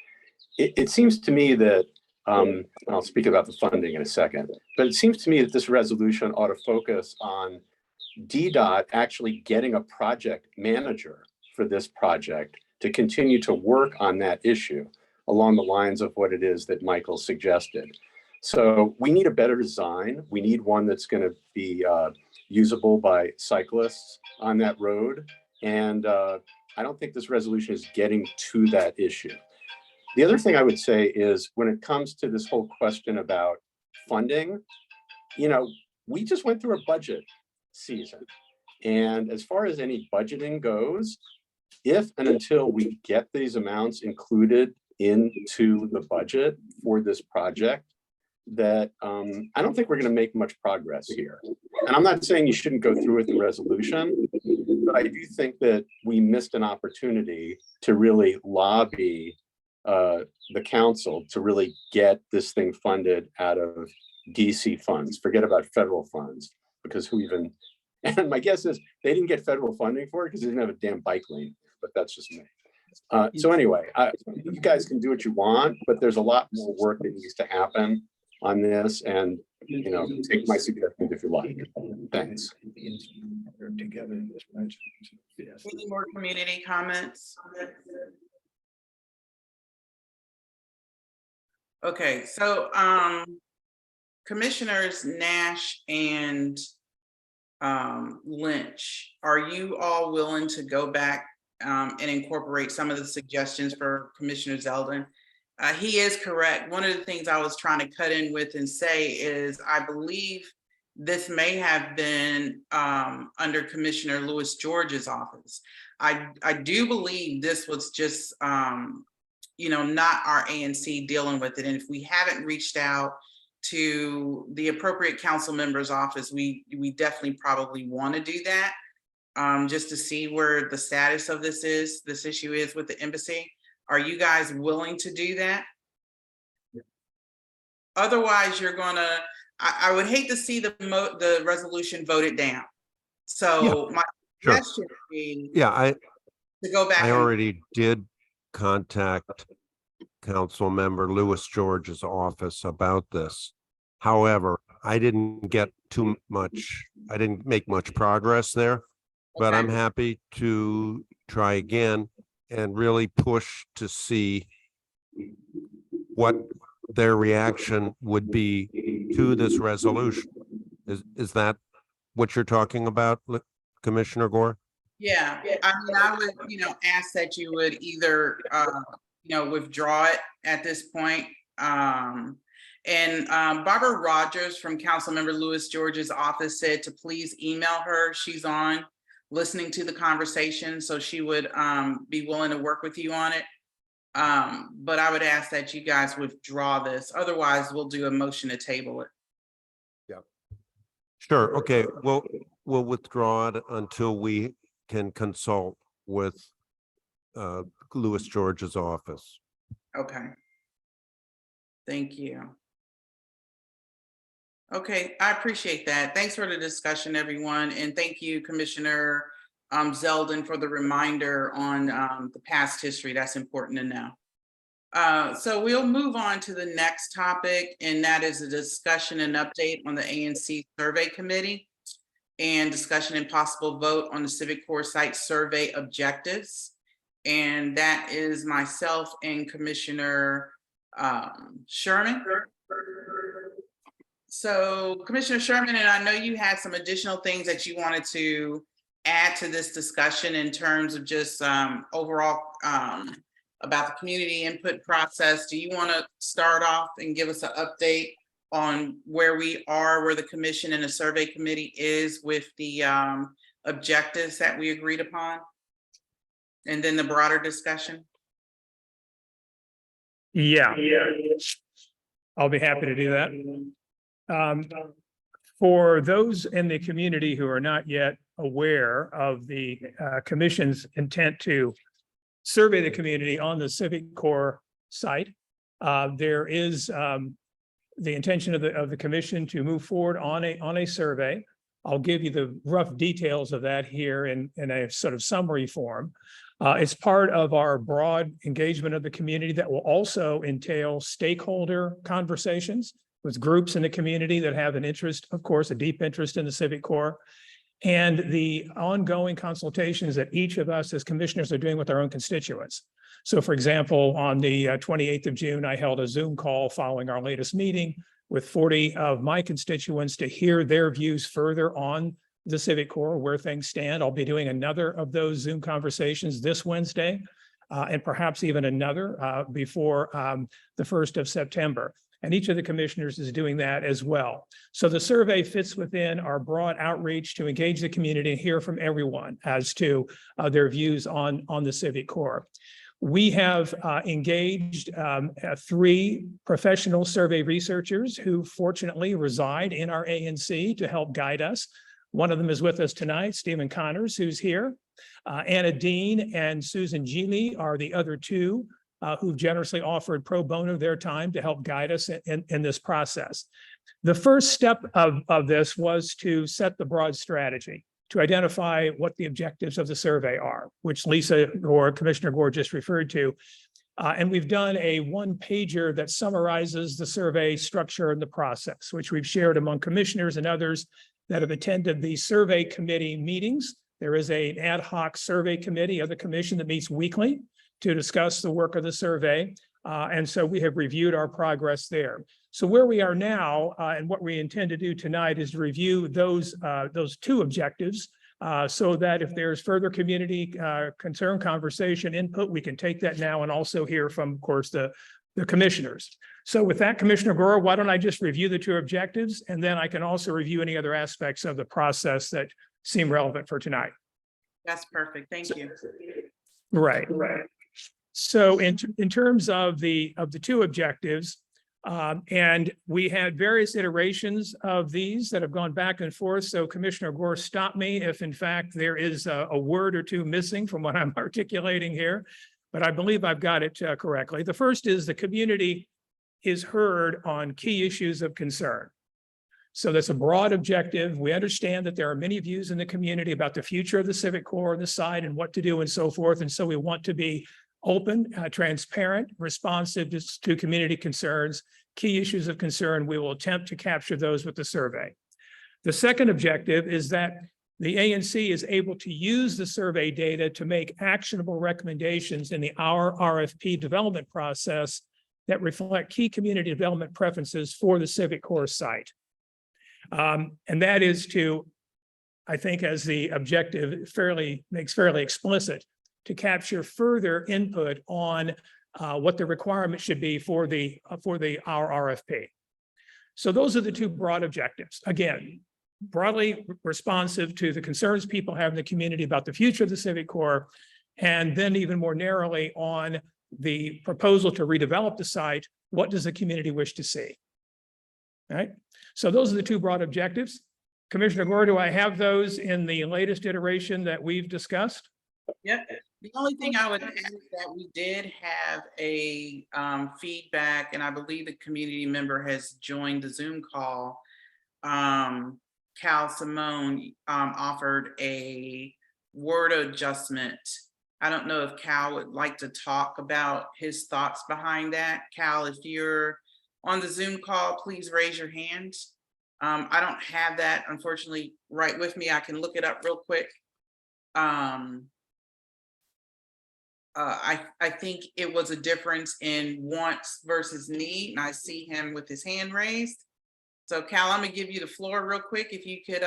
It seems to me that, I'll speak about the funding in a second, but it seems to me that this resolution ought to focus on DDOT actually getting a project manager for this project to continue to work on that issue along the lines of what it is that Michael suggested. So we need a better design. We need one that's going to be usable by cyclists on that road. And I don't think this resolution is getting to that issue. The other thing I would say is when it comes to this whole question about funding, you know, we just went through a budget season. And as far as any budgeting goes, if and until we get these amounts included into the budget for this project, that I don't think we're going to make much progress here. And I'm not saying you shouldn't go through with the resolution, but I do think that we missed an opportunity to really lobby the council to really get this thing funded out of DC funds. Forget about federal funds, because who even, and my guess is they didn't get federal funding for it because they didn't have a damn bike lane, but that's just me. So anyway, you guys can do what you want, but there's a lot more work that needs to happen on this, and you know, take my suggestions if you like. Thanks. Any more community comments? Okay, so Commissioners Nash and Lynch, are you all willing to go back and incorporate some of the suggestions for Commissioner Zeldin? He is correct. One of the things I was trying to cut in with and say is I believe this may have been under Commissioner Louis George's office. I do believe this was just, you know, not our ANC dealing with it. And if we haven't reached out to the appropriate council member's office, we definitely probably want to do that, just to see where the status of this issue is with the embassy. Are you guys willing to do that? Yeah. Otherwise, you're gonna, I would hate to see the resolution voted down. So my suggestion would be to go back. I already did contact Council Member Louis George's office about this. However, I didn't get too much, I didn't make much progress there, but I'm happy to try again and really push to see what their reaction would be to this resolution. Is that what you're talking about, Commissioner Gore? Yeah, I mean, I would, you know, ask that you would either, you know, withdraw it at this point. And Barbara Rogers from Councilmember Louis George's office said to please email her. She's on listening to the conversation, so she would be willing to work with you on it. But I would ask that you guys withdraw this. Otherwise, we'll do a motion to table it. Yeah. Sure. Okay. We'll withdraw it until we can consult with Louis George's office. Okay. Thank you. Okay, I appreciate that. Thanks for the discussion, everyone. And thank you, Commissioner Zeldin, for the reminder on the past history. That's important to know. So we'll move on to the next topic, and that is a discussion and update on the ANC Survey Committee and discussion and possible vote on the Civic Core Site Survey objectives. And that is myself and Commissioner Sherman. So Commissioner Sherman, and I know you had some additional things that you wanted to add to this discussion in terms of just overall about the community input process. Do you want to start off and give us an update on where we are, where the commission and the survey committee is with the objectives that we agreed upon? And then the broader discussion? Yeah. I'll be happy to do that. For those in the community who are not yet aware of the commission's intent to survey the community on the Civic Core site, there is the intention of the commission to move forward on a survey. I'll give you the rough details of that here in a sort of summary form. It's part of our broad engagement of the community that will also entail stakeholder conversations with groups in the community that have an interest, of course, a deep interest in the Civic Core, and the ongoing consultations that each of us as commissioners are doing with our own constituents. So for example, on the 28th of June, I held a Zoom call following our latest meeting with 40 of my constituents to hear their views further on the Civic Corps, where things stand. I'll be doing another of those Zoom conversations this Wednesday, and perhaps even another before the 1st of September. And each of the commissioners is doing that as well. So the survey fits within our broad outreach to engage the community and hear from everyone as to their views on the Civic Corps. We have engaged 3 professional survey researchers who fortunately reside in our ANC to help guide us. One of them is with us tonight, Stephen Connors, who's here. Anna Dean and Susan Geely are the other 2 who've generously offered pro bono their time to help guide us in this process. The first step of this was to set the broad strategy, to identify what the objectives of the survey are, which Lisa or Commissioner Gore just referred to. And we've done a 1-pager that summarizes the survey structure and the process, which we've shared among commissioners and others that have attended the survey committee meetings. There is an ad hoc survey committee of the commission that meets weekly to discuss the work of the survey. And so we have reviewed our progress there. So where we are now and what we intend to do tonight is to review those 2 objectives so that if there's further community concern, conversation, input, we can take that now and also hear from, of course, the commissioners. So with that, Commissioner Gore, why don't I just review the 2 objectives, and then I can also review any other aspects of the process that seem relevant for tonight. That's perfect. Thank you. Right. So in terms of the 2 objectives, and we had various iterations of these that have gone back and forth. So Commissioner Gore, stop me if in fact there is a word or 2 missing from what I'm articulating here, but I believe I've got it correctly. The first is the community is heard on key issues of concern. So that's a broad objective. We understand that there are many views in the community about the future of the Civic Corps, the site, and what to do and so forth. And so we want to be open, transparent, responsive to community concerns, key issues of concern. We will attempt to capture those with the survey. The second objective is that the ANC is able to use the survey data to make actionable recommendations in our RFP development process that reflect key community development preferences for the Civic Corps site. And that is to, I think, as the objective makes fairly explicit, to capture further input on what the requirement should be for our RFP. So those are the 2 broad objectives. Again, broadly responsive to the concerns people have in the community about the future of the Civic Corps, and then even more narrowly on the proposal to redevelop the site. What does the community wish to see? All right. So those are the 2 broad objectives. Commissioner Gore, do I have those in the latest iteration that we've discussed? Yep. The only thing I would add is that we did have a feedback, and I believe the community member has joined the Zoom call. Cal Simone offered a word adjustment. I don't know if Cal would like to talk about his thoughts behind that. Cal, if you're on the Zoom call, please raise your hand. I don't have that, unfortunately, right with me. I can look it up real quick. I think it was a difference in wants versus need, and I see him with his hand raised. So Cal, I'm gonna give you the floor real quick. If you could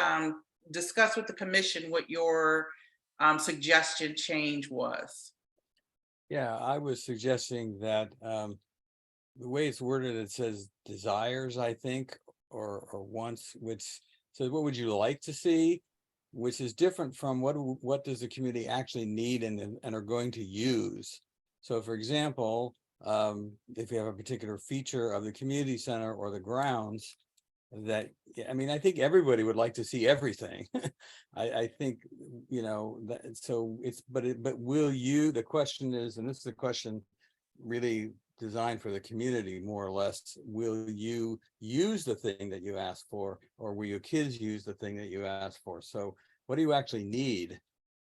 discuss with the commission what your suggestion change was. Yeah, I was suggesting that the way it's worded, it says desires, I think, or wants, which says, what would you like to see? Which is different from what does the community actually need and are going to use. So for example, if you have a particular feature of the community center or the grounds that, I mean, I think everybody would like to see everything. I think, you know, that, so it's, but will you, the question is, and this is the question really designed for the community more or less, will you use the thing that you asked for, or will your kids use the thing that you asked for? So what do you actually need,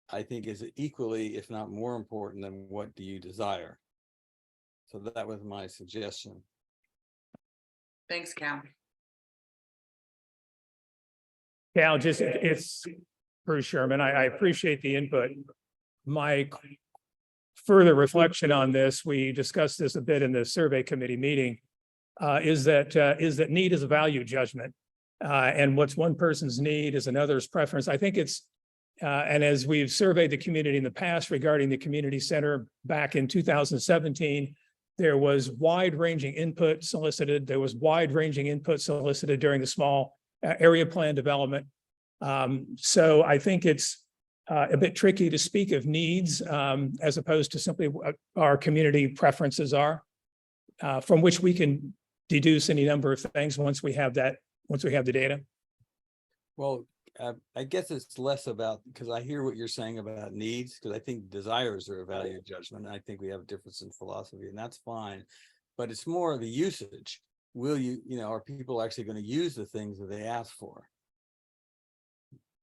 I think, is equally, if not more important than what do you desire. So that was my suggestion. Thanks, Cal. Cal, just it's Bruce Sherman. I appreciate the input. My further reflection on this, we discussed this a bit in the survey committee meeting, is that need is a value judgment. And what's one person's need is another's preference. I think it's, and as we've surveyed the community in the past regarding the community center back in 2017, there was wide-ranging input solicited. There was wide-ranging input solicited during the small area plan development. So I think it's a bit tricky to speak of needs as opposed to simply what our community preferences are, from which we can deduce any number of things once we have that, once we have the data. Well, I guess it's less about, because I hear what you're saying about needs, because I think desires are a value judgment. And I think we have a difference in philosophy, and that's fine. But it's more the usage. Will you, are people actually going to use the things that they ask for?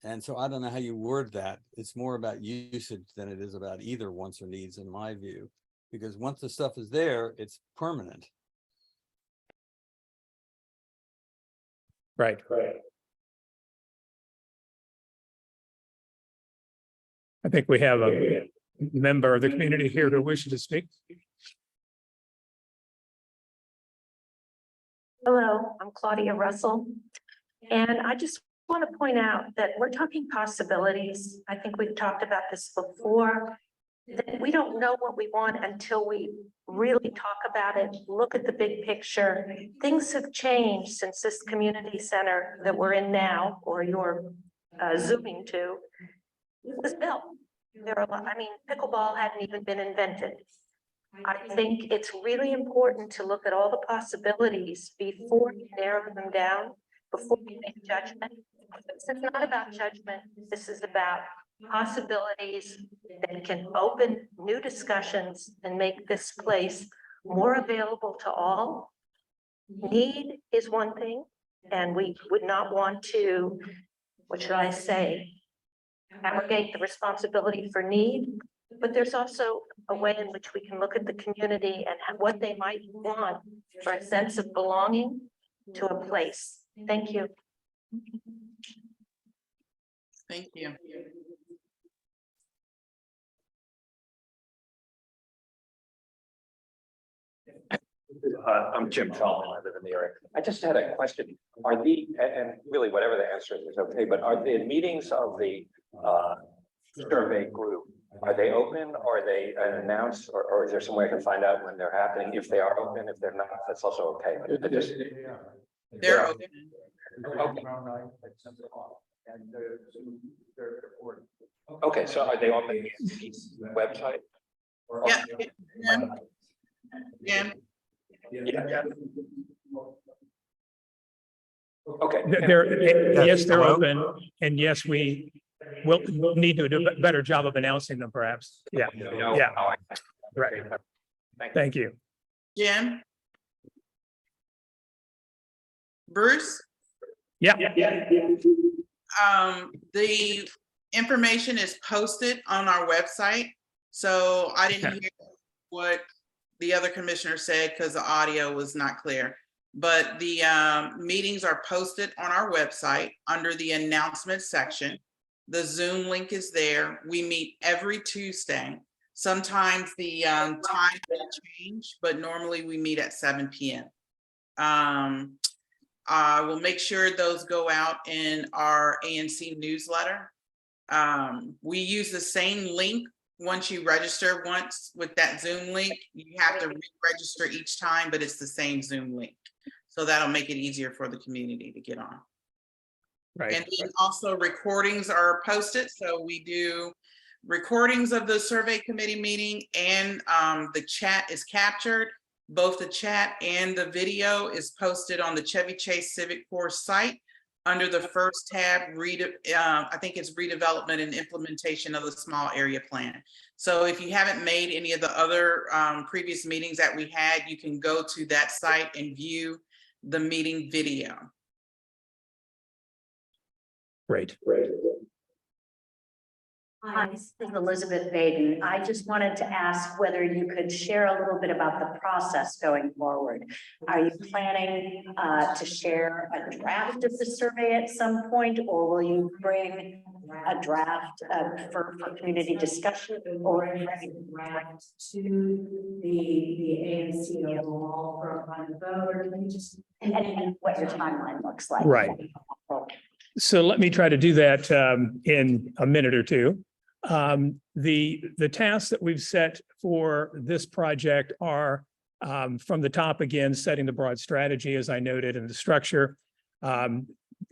And so I don't know how you word that. It's more about usage than it is about either wants or needs, in my view, because once the stuff is there, it's permanent. Right. I think we have a member of the community here who wishes to speak. Hello, I'm Claudia Russell. And I just want to point out that we're talking possibilities. I think we've talked about this before. That we don't know what we want until we really talk about it, look at the big picture. Things have changed since this community center that we're in now, or you're zooming to, was built. There are a lot, I mean, pickleball hadn't even been invented. I think it's really important to look at all the possibilities before we narrow them down, before we make judgment. This is not about judgment. This is about possibilities that can open new discussions and make this place more available to all. Need is one thing, and we would not want to, what should I say, aggregate the responsibility for need, but there's also a way in which we can look at the community and what they might want for a sense of belonging to a place. Thank you. Thank you. I'm Jim Feldman. I live in the area. I just had a question. Are and really whatever the answer is okay, but are the meetings of the survey group, are they open, or are they announced, or is there some way I can find out when they're happening? If they are open, if they're not, that's also okay. But They're open. Okay, so are they on the website? Yeah. Yeah. Okay. Yes, they're open, and yes, we will need to do a better job of announcing them, perhaps. Yeah, yeah, right. Thank you. Jim? Bruce? Yeah. The information is posted on our website, so I didn't hear what the other commissioner said because the audio was not clear. But the meetings are posted on our website under the announcement section. The Zoom link is there. We meet every Tuesday. Sometimes the time will change, but normally we meet at 7 p.m. I will make sure those go out in our ANC newsletter. We use the same link. Once you register once with that Zoom link, you have to re-register each time, but it's the same Zoom link. So that'll make it easier for the community to get on. Right. And then also recordings are posted. So we do recordings of the survey committee meeting, and the chat is captured. Both the chat and the video is posted on the Chevy Chase Civic Course site under the first tab, I think it's redevelopment and implementation of the small area plan. So if you haven't made any of the other previous meetings that we had, you can go to that site and view the meeting video. Great. Hi, this is Elizabeth Baden. I just wanted to ask whether you could share a little bit about the process going forward. Are you planning to share a draft of the survey at some point, or will you bring a draft for community discussion or Draft to the ANC overall for a final vote, or can you just? and what your timeline looks like. Right. So let me try to do that in a minute or two. The tasks that we've set for this project are from the top again, setting the broad strategy, as I noted, in the structure,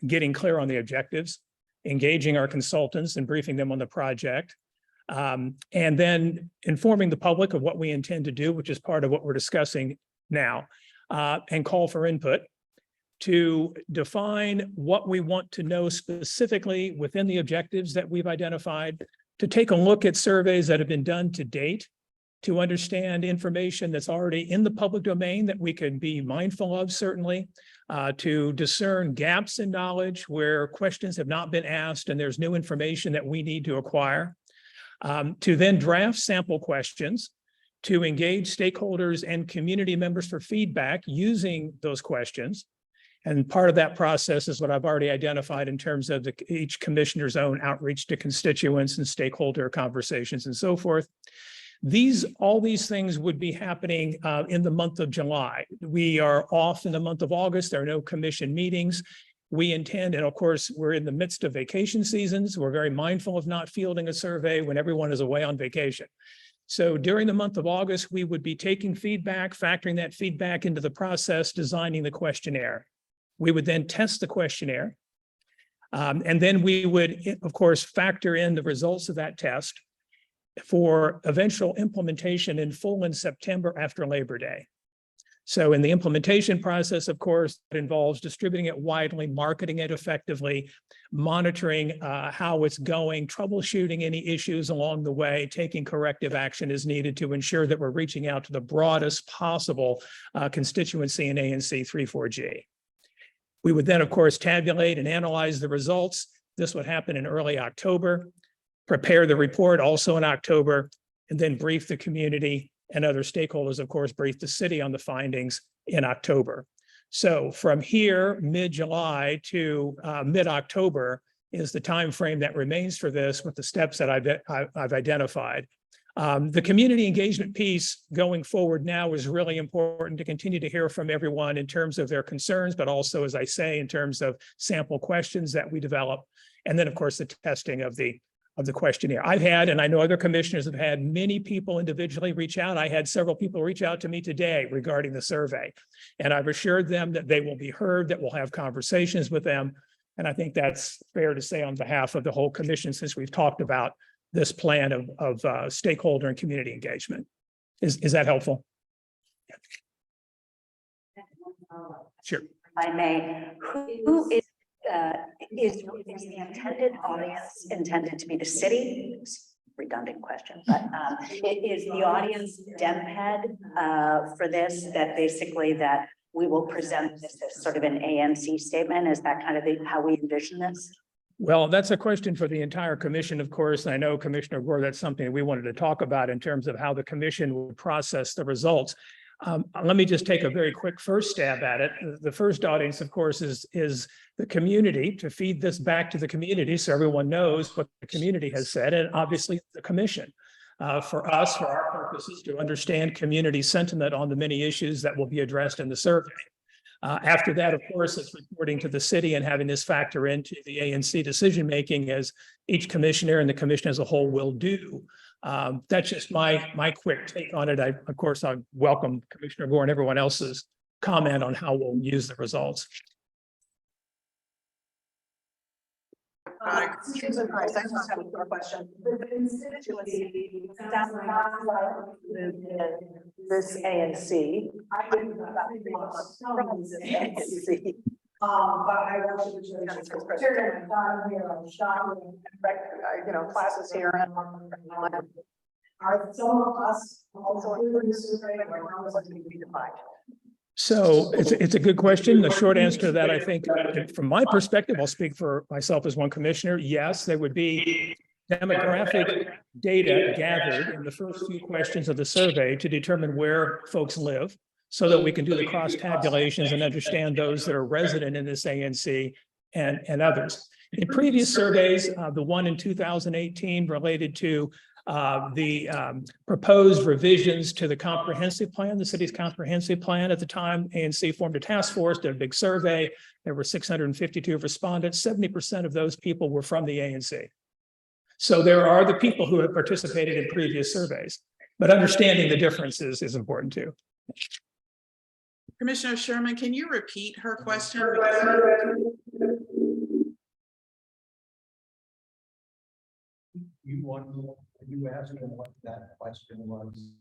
getting clear on the objectives, engaging our consultants and briefing them on the project, and then informing the public of what we intend to do, which is part of what we're discussing now, and call for input to define what we want to know specifically within the objectives that we've identified, to take a look at surveys that have been done to date, to understand information that's already in the public domain that we can be mindful of, certainly, to discern gaps in knowledge where questions have not been asked and there's new information that we need to acquire, to then draft sample questions, to engage stakeholders and community members for feedback using those questions. And part of that process is what I've already identified in terms of each commissioner's own outreach to constituents and stakeholder conversations and so forth. All these things would be happening in the month of July. We are off in the month of August. There are no commission meetings. We intend, and of course, we're in the midst of vacation seasons. We're very mindful of not fielding a survey when everyone is away on vacation. So during the month of August, we would be taking feedback, factoring that feedback into the process, designing the questionnaire. We would then test the questionnaire. And then we would, of course, factor in the results of that test for eventual implementation in full in September after Labor Day. So in the implementation process, of course, it involves distributing it widely, marketing it effectively, monitoring how it's going, troubleshooting any issues along the way, taking corrective action as needed to ensure that we're reaching out to the broadest possible constituency in ANC 3-4G. We would then, of course, tabulate and analyze the results. This would happen in early October, prepare the report also in October, and then brief the community and other stakeholders, of course, brief the city on the findings in October. So from here, mid-July to mid-October is the time frame that remains for this with the steps that I've identified. The community engagement piece going forward now is really important to continue to hear from everyone in terms of their concerns, but also, as I say, in terms of sample questions that we develop. And then, of course, the testing of the questionnaire. I've had, and I know other commissioners have had, many people individually reach out. I had several people reach out to me today regarding the survey. And I've assured them that they will be heard, that we'll have conversations with them. And I think that's fair to say on behalf of the whole commission, since we've talked about this plan of stakeholder and community engagement. Is that helpful? Sure. I may, who is the intended audience intended to be the city? Redundant question, but is the audience DemHead for this, that basically that we will present this as sort of an ANC statement? Is that kind of how we envision this? Well, that's a question for the entire commission, of course. I know, Commissioner Gore, that's something we wanted to talk about in terms of how the commission would process the results. Let me just take a very quick first stab at it. The first audience, of course, is the community, to feed this back to the community so everyone knows what the community has said, and obviously the commission. For us, for our purposes, to understand community sentiment on the many issues that will be addressed in the survey. After that, of course, it's reporting to the city and having this factor into the ANC decision-making, as each commissioner and the commission as a whole will do. That's just my quick take on it. Of course, I welcome Commissioner Gore and everyone else's comment on how we'll use the results. Excuse me, I just have a question. This ANC. I didn't know that from this ANC. But I watched the classes here. Are some of us also in the survey, or how is it going to be defined? So it's a good question. The short answer to that, I think, from my perspective, I'll speak for myself as one commissioner. Yes, there would be demographic data gathered in the first few questions of the survey to determine where folks live, so that we can do the cross tabulations and understand those that are resident in this ANC and others. In previous surveys, the one in 2018 related to the proposed revisions to the comprehensive plan, the city's comprehensive plan. At the time, ANC formed a task force, did a big survey. There were 652 respondents. 70% of those people were from the ANC. So there are the people who have participated in previous surveys, but understanding the differences is important too. Commissioner Sherman, can you repeat her question? You asked me what that question was.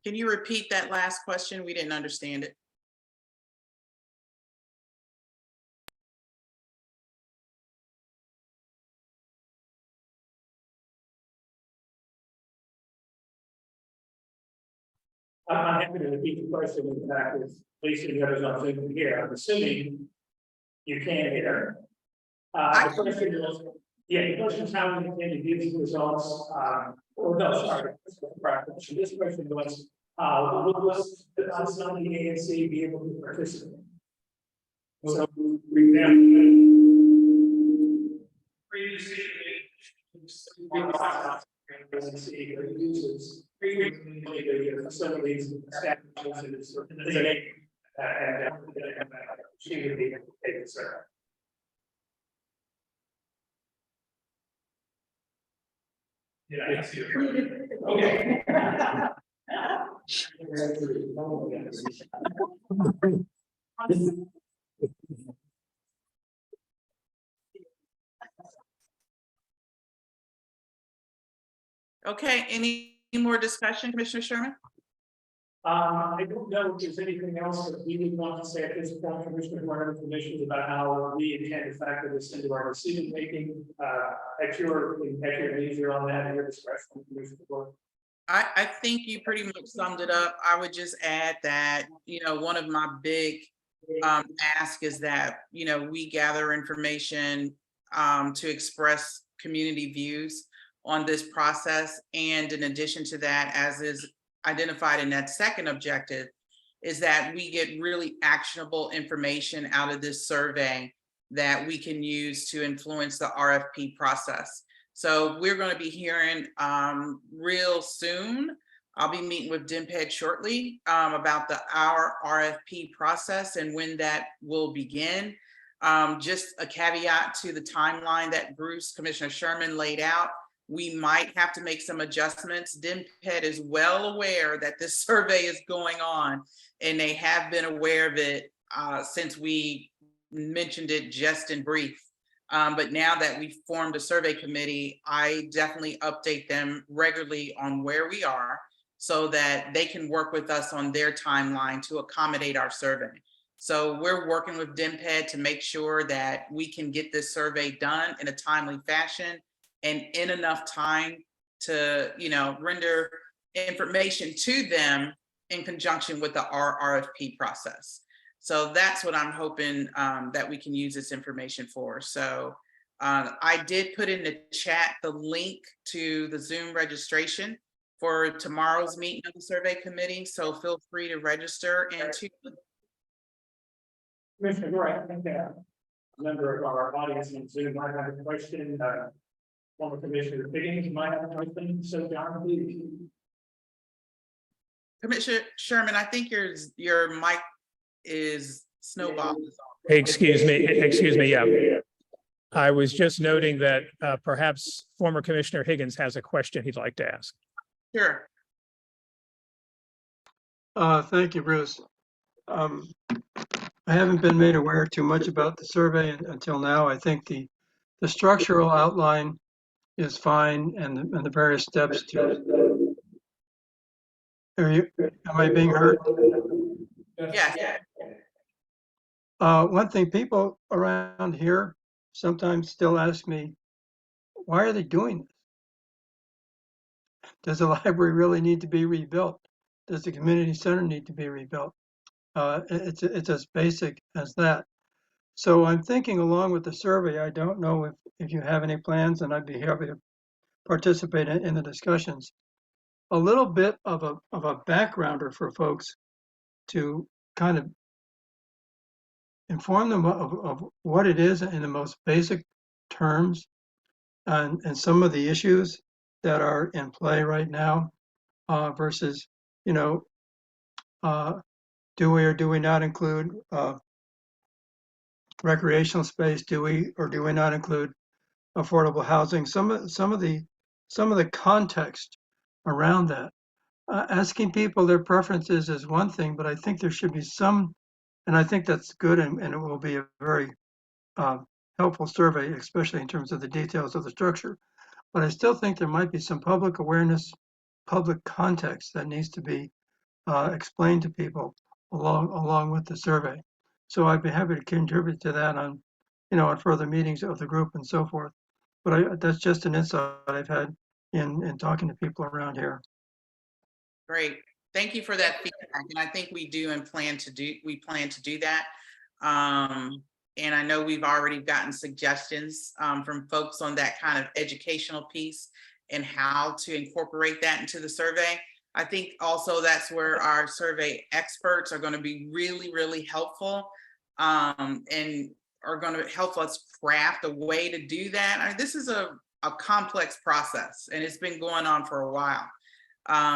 Can you repeat that last question? We didn't understand it. I'm happy to repeat the question. In fact, if Lisa and the others on Zoom here, I'm assuming you can hear. The question is, the question is how we intend to use these results. Or no, sorry, this question was, will us on the ANC be able to participate? So, for example, previously, facilities, staff, and she would be able to take the survey. Yeah, I see it. Okay. Okay, any more discussion, Commissioner Sherman? I don't know if there's anything else that we would want to say at this point, Commissioner, more information about how we intend to factor this into our decision making. At your leisure on that, and your discretion, Commissioner. I think you pretty much summed it up. I would just add that, one of my big ask is that, we gather information to express community views on this process. And in addition to that, as is identified in that second objective, is that we get really actionable information out of this survey that we can use to influence the RFP process. So we're going to be hearing real soon. I'll be meeting with DMPED shortly about our RFP process and when that will begin. Just a caveat to the timeline that Commissioner Sherman laid out. We might have to make some adjustments. DMPED is well aware that this survey is going on, and they have been aware of it since we mentioned it just in brief. But now that we've formed a survey committee, I definitely update them regularly on where we are so that they can work with us on their timeline to accommodate our survey. So we're working with DMPED to make sure that we can get this survey done in a timely fashion and in enough time to, render information to them in conjunction with our RFP process. So that's what I'm hoping that we can use this information for. So I did put in the chat the link to the Zoom registration for tomorrow's meeting of the survey committee. So feel free to register and to. Commissioner Gore, I think a member of our audience in Zoom might have a question. Former Commissioner Higgins might have a question. So John, please. Commissioner Sherman, I think your mic is snowball. Excuse me. Yeah. I was just noting that perhaps former Commissioner Higgins has a question he'd like to ask. Sure. Thank you, Bruce. I haven't been made aware too much about the survey until now. I think the structural outline is fine, and the various steps to. Am I being heard? Yeah. One thing, people around here sometimes still ask me, why are they doing this? Does the library really need to be rebuilt? Does the community center need to be rebuilt? It's as basic as that. So I'm thinking along with the survey, I don't know if you have any plans, and I'd be happy to participate in the discussions. A little bit of a backgrounder for folks to kind of inform them of what it is in the most basic terms and some of the issues that are in play right now versus, you know, do we or do we not include recreational space? Do we or do we not include affordable housing? Some of the context around that. Asking people their preferences is one thing, but I think there should be some, and I think that's good, and it will be a very helpful survey, especially in terms of the details of the structure. But I still think there might be some public awareness, public context that needs to be explained to people along with the survey. So I'd be happy to contribute to that on, you know, on further meetings of the group and so forth. But that's just an insight I've had in talking to people around here. Great. Thank you for that feedback. And I think we plan to do that. And I know we've already gotten suggestions from folks on that kind of educational piece and how to incorporate that into the survey. I think also that's where our survey experts are going to be really, really helpful and are going to help us craft a way to do that. I mean, this is a complex process and it's been going on for a while.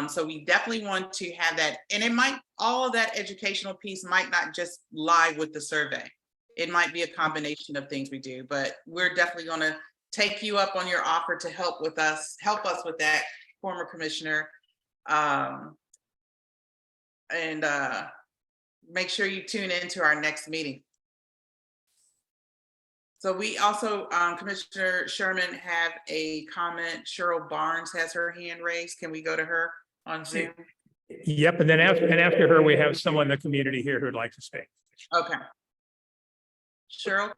So we definitely want to have that, and all of that educational piece might not just lie with the survey. It might be a combination of things we do, but we're definitely going to take you up on your offer to help us with that, former commissioner. And make sure you tune into our next meeting. So we also, Commissioner Sherman, have a comment. Cheryl Barnes has her hand raised. Can we go to her on Zoom? Yep, and then after her, we have someone in the community here who'd like to speak. Okay. Cheryl?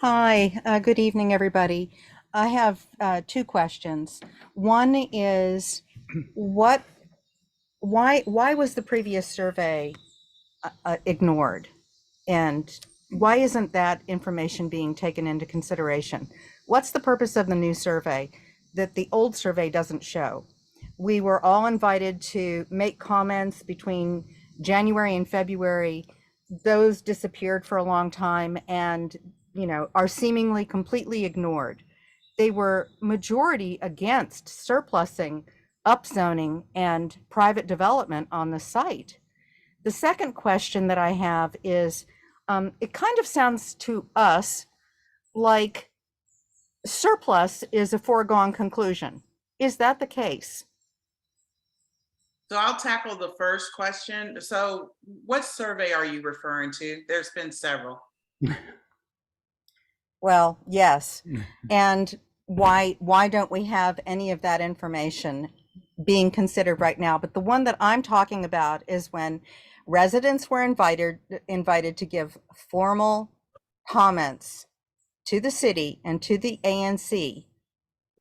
Hi, good evening, everybody. I have two questions. One is why was the previous survey ignored? And why isn't that information being taken into consideration? What's the purpose of the new survey that the old survey doesn't show? We were all invited to make comments between January and February. Those disappeared for a long time and, you know, are seemingly completely ignored. They were majority against surplusing, upzoning, and private development on the site. The second question that I have is, it kind of sounds to us like surplus is a foregone conclusion. Is that the case? So I'll tackle the first question. So what survey are you referring to? There's been several. Well, yes. And why don't we have any of that information being considered right now? But the one that I'm talking about is when residents were invited to give formal comments to the city and to the ANC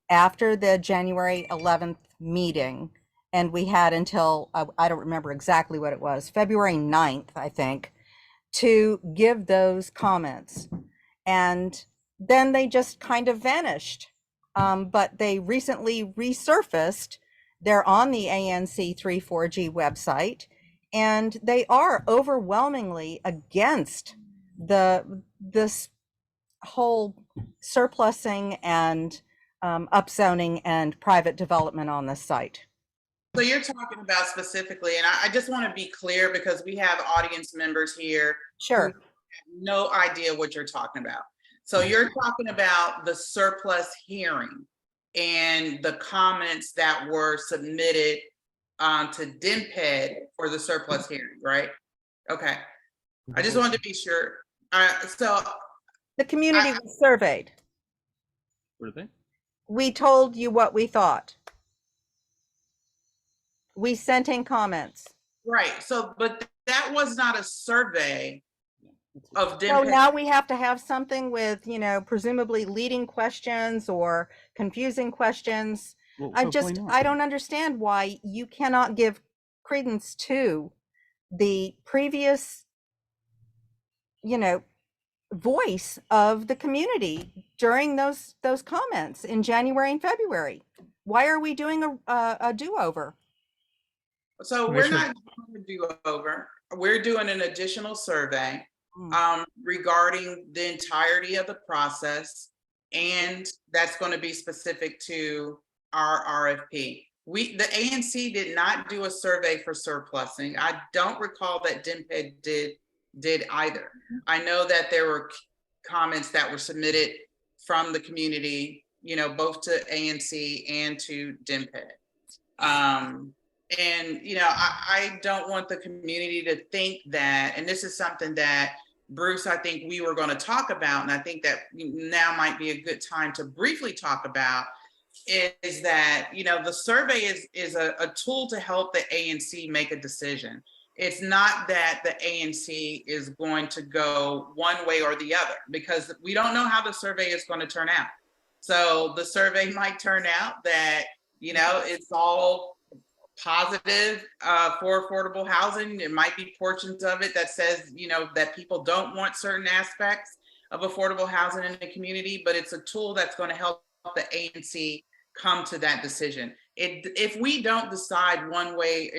after the January 11th meeting. And we had until, I don't remember exactly what it was, February 9th, I think, to give those comments. And then they just kind of vanished. But they recently resurfaced. They're on the ANC 34G website, and they are overwhelmingly against this whole surplusing and upzoning and private development on this site. So you're talking about specifically, and I just want to be clear because we have audience members here. Sure. Who have no idea what you're talking about. So you're talking about the surplus hearing and the comments that were submitted to DMPED for the surplus hearing, right? Okay. I just wanted to be sure. So the community was surveyed. Were they? We told you what we thought. We sent in comments. Right. So, but that was not a survey of DMPED. So now we have to have something with, you know, presumably leading questions or confusing questions. Well, I don't understand why you cannot give credence to the previous, you know, voice of the community during those comments in January and February. Why are we doing a do-over? So we're not doing a do-over. we're doing an additional survey Mm. regarding the entirety of the process. And that's going to be specific to our RFP. The ANC did not do a survey for surplusing. I don't recall that DMPED did either. I know that there were comments that were submitted from the community, both to ANC and to DMPED. And, I don't want the community to think that, and this is something that Bruce, I think we were going to talk about, and I think that now might be a good time to briefly talk about, is that, the survey is a tool to help the ANC make a decision. It's not that the ANC is going to go one way or the other, because we don't know how the survey is going to turn out. So the survey might turn out that, it's all positive for affordable housing. There might be portions of it that says, that people don't want certain aspects of affordable housing in the community, but it's a tool that's going to help the ANC come to that decision. If we don't decide one way,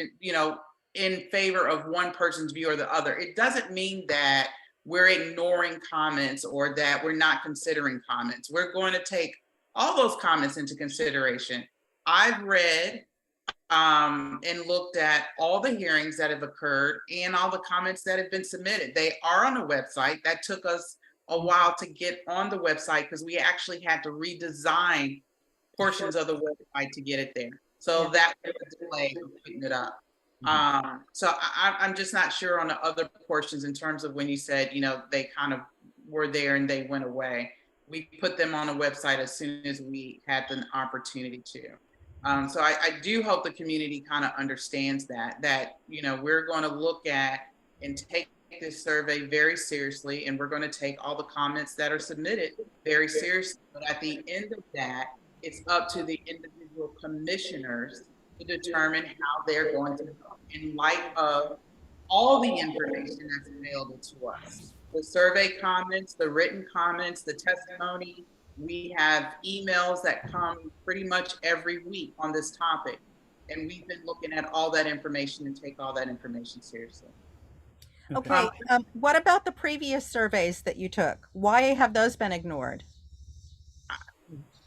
in favor of one person's view or the other, it doesn't mean that we're ignoring comments or that we're not considering comments. We're going to take all those comments into consideration. I've read and looked at all the hearings that have occurred and all the comments that have been submitted. They are on a website. That took us a while to get on the website because we actually had to redesign portions of the website to get it there. So that was a delay of putting it up. So I'm just not sure on the other portions in terms of when you said, they kind of were there and they went away. We put them on a website as soon as we had the opportunity to. So I do hope the community kind of understands that, we're going to look at and take this survey very seriously, and we're going to take all the comments that are submitted very seriously. But at the end of that, it's up to the individual commissioners to determine how they're going to go in light of all the information that's available to us. The survey comments, the written comments, the testimony. We have emails that come pretty much every week on this topic. And we've been looking at all that information and take all that information seriously. Okay, what about the previous surveys that you took? Why have those been ignored?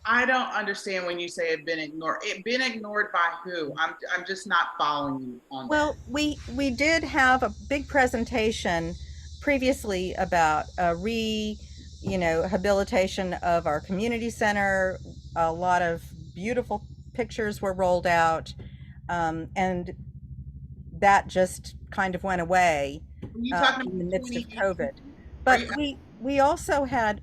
I don't understand when you say it been ignored. It been ignored by who? I'm just not following you on that. Well, we did have a big presentation previously about rehabilitation of our community center. A lot of beautiful pictures were rolled out, and that just kind of went away in the midst of COVID. But we also had,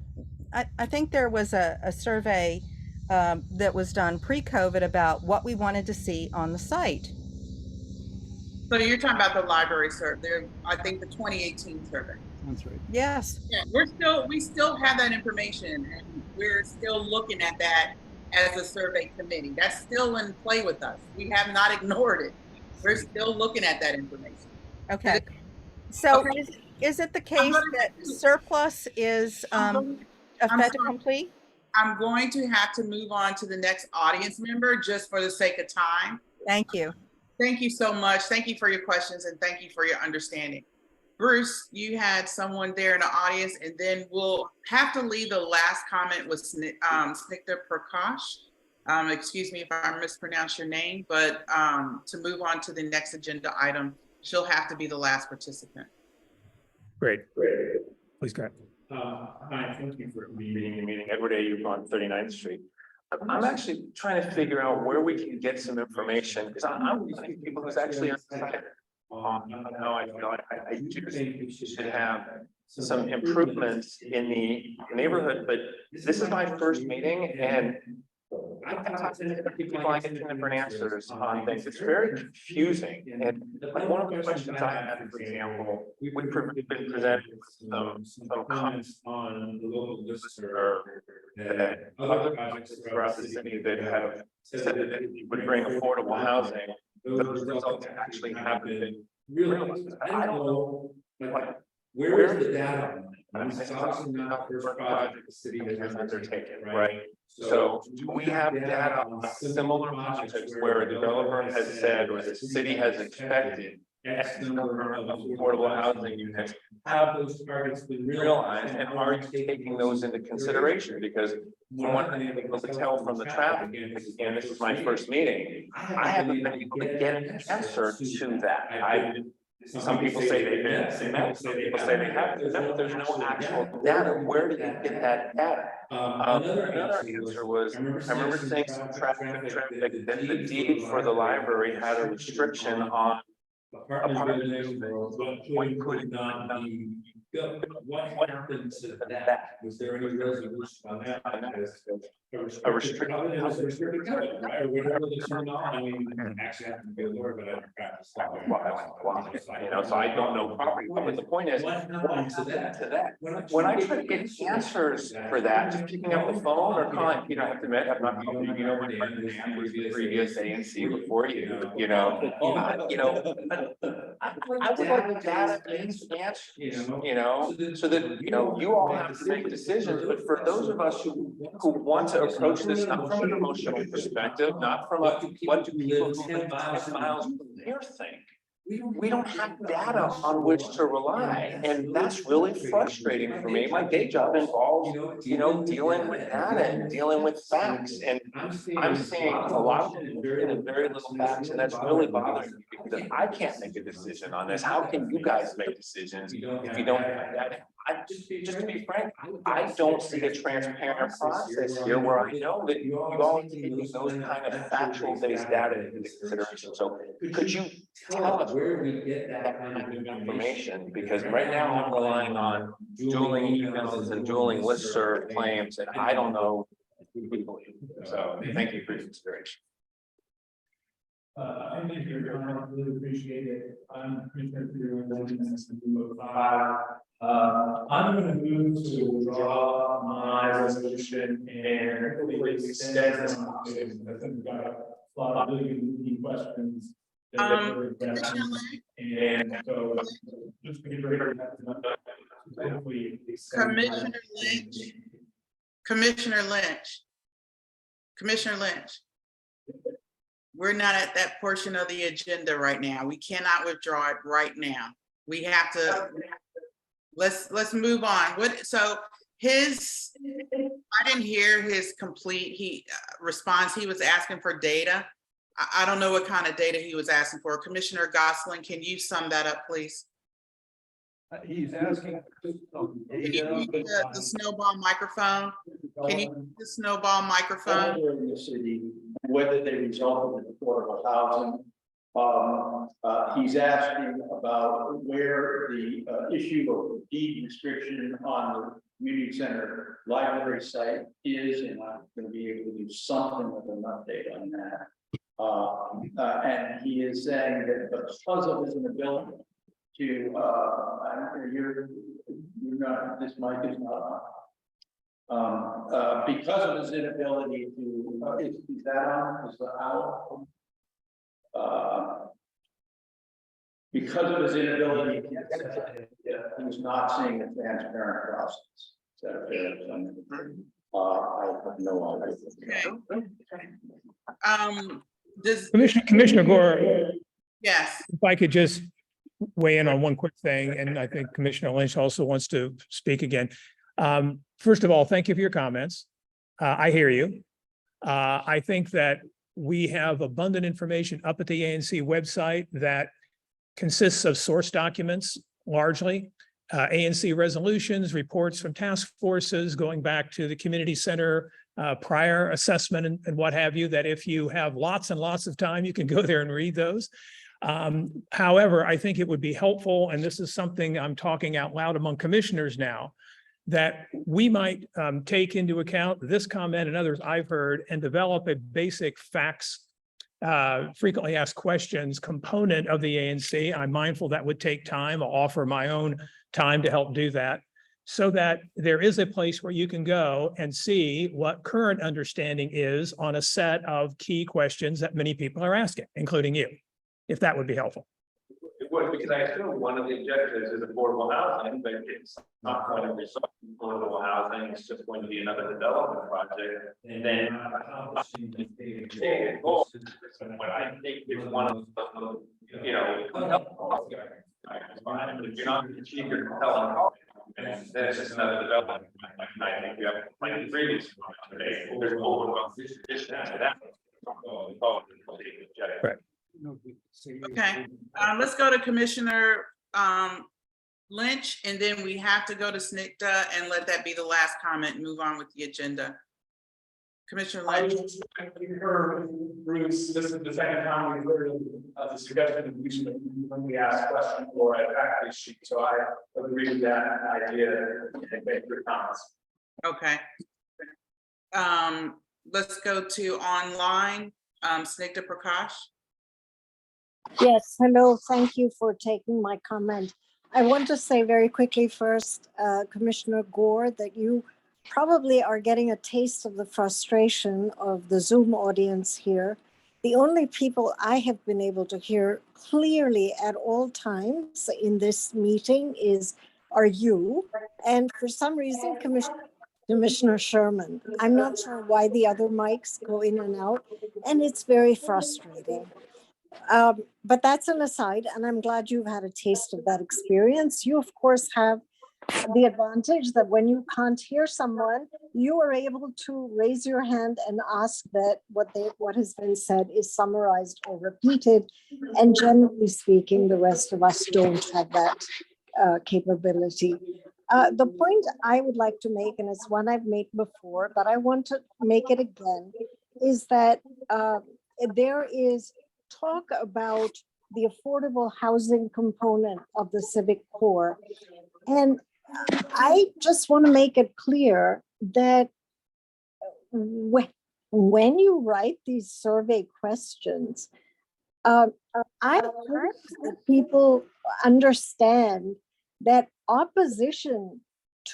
I think there was a survey that was done pre-COVID about what we wanted to see on the site. So you're talking about the library survey, I think the 2018 survey. That's right. Yes. Yeah, we still have that information, and we're still looking at that as a survey committee. That's still in play with us. We have not ignored it. We're still looking at that information. Okay. So is it the case that surplus is a fait accompli? I'm going to have to move on to the next audience member just for the sake of time. Thank you. Thank you so much. Thank you for your questions and thank you for your understanding. Bruce, you had someone there in the audience, and then we'll have to leave the last comment with Snikta Prakash. Excuse me if I mispronounce your name, but to move on to the next agenda item, she'll have to be the last participant. Great. Please go ahead. Hi, thank you for being the meeting. Edward A. You've on 39th Street. I'm actually trying to figure out where we can get some information, because I'm one of the people who's actually undecided on how I feel. I do think we should have some improvements in the neighborhood, but this is my first meeting, and I'm talking to people, I get different answers on things. It's very confusing. And like one of the questions I had, for example, we've been presented with some comments on the local listener that other projects throughout the city that have said that it would bring affordable housing. Those results actually haven't been realized. I don't know, like, where's the data on that? I'm talking about the first project the city has undertaken, right? So do we have data on similar projects where a developer has said or the city has expected X number of affordable housing units. Have those targets been realized, and are you taking those into consideration? Because from what I'm able to tell from the traffic, and again, this is my first meeting, I haven't been able to get an answer to that. Some people say they've been, some people say they haven't, but there's no actual data. Where do you get that data? Another answer was, I remember seeing some traffic that the deed for the library had a restriction on apartment buildings, what could not be built. What happened to that? Was there any resolution on that? A restriction, right? Or whatever the term, I mean, actually have to be a lawyer, but I don't practice law. You know, so I don't know property, but the point is, what happened to that? When I try to get answers for that, just picking up the phone or calling, you know, I have to admit, I'm not, you know, my friend was the previous ANC before you, you know, I would like data answers, you know, so that, you know, you all have to make decisions, but for those of us who want to approach this not from an emotional perspective, not from a, what do people who live 5 miles from here think? We don't have data on which to rely, and that's really frustrating for me. My day job involves, you know, dealing with data and dealing with facts, and I'm seeing a lot of them and very little facts, and that's really bothering me because I can't make a decision on this. How can you guys make decisions if you don't have data? Just to be frank, I don't see a transparent process here where I know that you all are taking those kind of factual based data into consideration. So could you tell us where we get that kind of information? Because right now I'm relying on dueling emails and dueling listserv claims, and I don't know who we believe. So thank you for your consideration. Thank you for your time. I really appreciate it. I'm Commissioner for your indulgence in move 5. I'm going to move to withdraw my resolution and hopefully extend this conversation. I think we've got a lot of really key questions. Commissioner And so just to be very hopefully Commissioner Lynch. We're not at that portion of the agenda right now. We cannot withdraw it right now. We have to, let's move on. So I didn't hear his complete response. He was asking for data. I don't know what kind of data he was asking for. Commissioner Gosselin, can you sum that up, please? He's asking. Can you use the snowball microphone? Can you use the snowball microphone? In the city, whether they result in affordable housing. He's asking about where the issue of deed restriction on the community center library site is, and I'm going to be able to do something with an update on that. And he is saying that because of his inability to, you're not, this mic is not on. Because of his inability to, is that on? Is that out? Because of his inability, he's not seeing a transparent process. So, I have no idea. Commissioner Gore. Yes. If I could just weigh in on one quick thing, and I think Commissioner Lynch also wants to speak again. First of all, thank you for your comments. I hear you. I think that we have abundant information up at the ANC website that consists of source documents largely, ANC resolutions, reports from task forces going back to the community center prior assessment and what have you, that if you have lots and lots of time, you can go there and read those. However, I think it would be helpful, and this is something I'm talking out loud among commissioners now, that we might take into account this comment and others I've heard and develop a basic facts, frequently asked questions component of the ANC. I'm mindful that would take time. I'll offer my own time to help do that, so that there is a place where you can go and see what current understanding is on a set of key questions that many people are asking, including you, if that would be helpful. It would, because I assume one of the objectives is affordable housing, but it's not going to result in affordable housing, it's just going to be another development project. And then what I think is one of the, you know, but if you're not going to achieve your compelling policy, then it's just another development. And I think you have like previous today, there's overwhelming addition to that. Right. Okay, let's go to Commissioner Lynch, and then we have to go to SNCDA and let that be the last comment and move on with the agenda. Commissioner Lynch. We heard, Bruce, this is the second time we've heard of the suggestion when we asked questions for a fact sheet, so I agree with that idea and make your comments. Okay. Let's go to online, SNCDA Prakash. Yes, hello, thank you for taking my comment. I want to say very quickly first, Commissioner Gore, that you probably are getting a taste of the frustration of the Zoom audience here. The only people I have been able to hear clearly at all times in this meeting are you, and for some reason, Commissioner Sherman. I'm not sure why the other mics go in and out, and it's very frustrating. But that's an aside, and I'm glad you've had a taste of that experience. You, of course, have the advantage that when you can't hear someone, you are able to raise your hand and ask that what has been said is summarized or repeated. And generally speaking, the rest of us don't have that capability. The point I would like to make, and it's one I've made before, but I want to make it again, is that there is talk about the affordable housing component of the Civic core. And I just want to make it clear that when you write these survey questions, I hope that people understand that opposition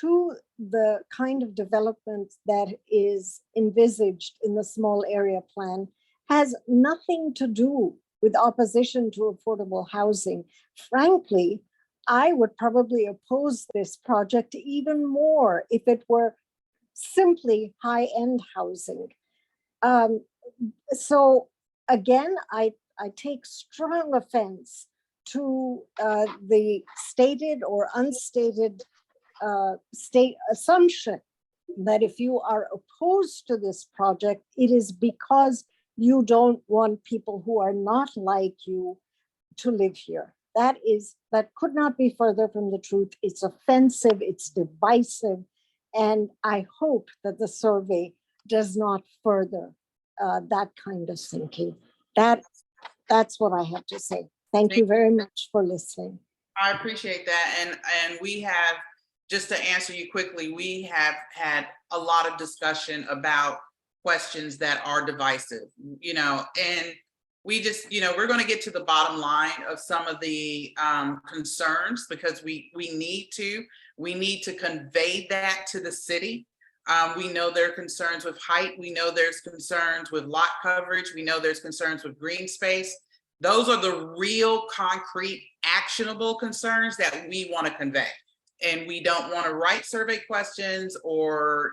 to the kind of development that is envisaged in the small area plan has nothing to do with opposition to affordable housing. Frankly, I would probably oppose this project even more if it were simply high-end housing. So again, I take strong offense to the stated or unstated state assumption that if you are opposed to this project, it is because you don't want people who are not like you to live here. That could not be further from the truth. It's offensive, it's divisive, and I hope that the survey does not further that kind of thinking. That's what I have to say. Thank you very much for listening. I appreciate that. And we have, just to answer you quickly, we have had a lot of discussion about questions that are divisive, and we just, we're going to get to the bottom line of some of the concerns, because we need to convey that to the city. We know there are concerns with height. We know there's concerns with lot coverage. We know there's concerns with green space. Those are the real concrete, actionable concerns that we want to convey. And we don't want to write survey questions or,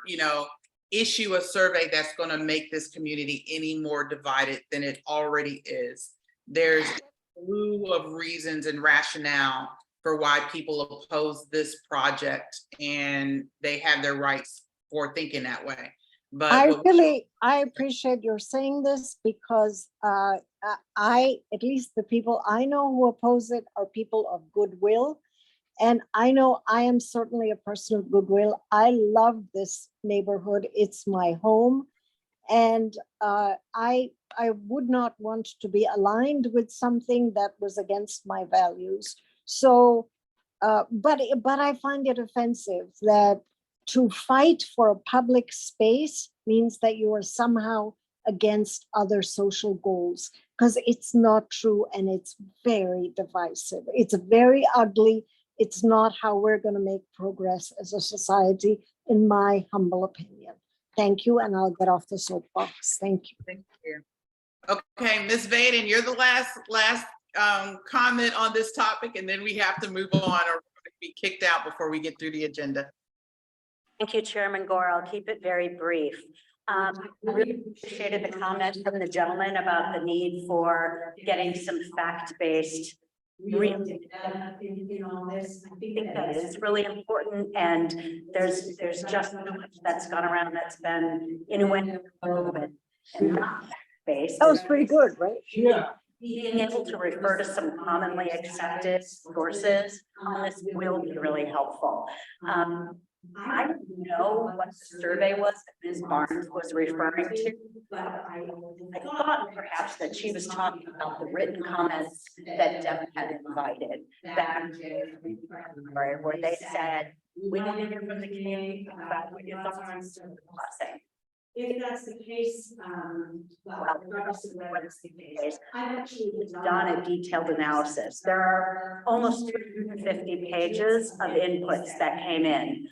issue a survey that's going to make this community any more divided than it already is. There's a slew of reasons and rationale for why people oppose this project, and they have their rights for thinking that way. But I appreciate your saying this, because at least the people I know who oppose it are people of goodwill. And I know I am certainly a person of goodwill. I love this neighborhood. It's my home. And I would not want to be aligned with something that was against my values. So, but I find it offensive that to fight for a public space means that you are somehow against other social goals, because it's not true and it's very divisive. It's very ugly. It's not how we're going to make progress as a society, in my humble opinion. Thank you, and I'll get off the soapbox. Thank you. Thank you. Okay, Ms. Vaden, you're the last comment on this topic, and then we have to move on or we're gonna be kicked out before we get through the agenda. Thank you, Chairman Gore. I'll keep it very brief. I really appreciated the comment from the gentleman about the need for getting some fact-based real in all this. I think that is really important, and there's just so much that's gone around that's been innuendo and not fact-based. That was pretty good, right? Yeah. Being able to refer to some commonly accepted sources on this will be really helpful. I don't know what the survey was that Ms. Barnes was referring to, but I thought perhaps that she was talking about the written comments that Deb had invited back in January, where they said, we want to hear from the community about what your thoughts on student busing. If that's the case, well, regardless of whether it's the case, I've actually Done a detailed analysis. There are almost 350 pages of inputs that came in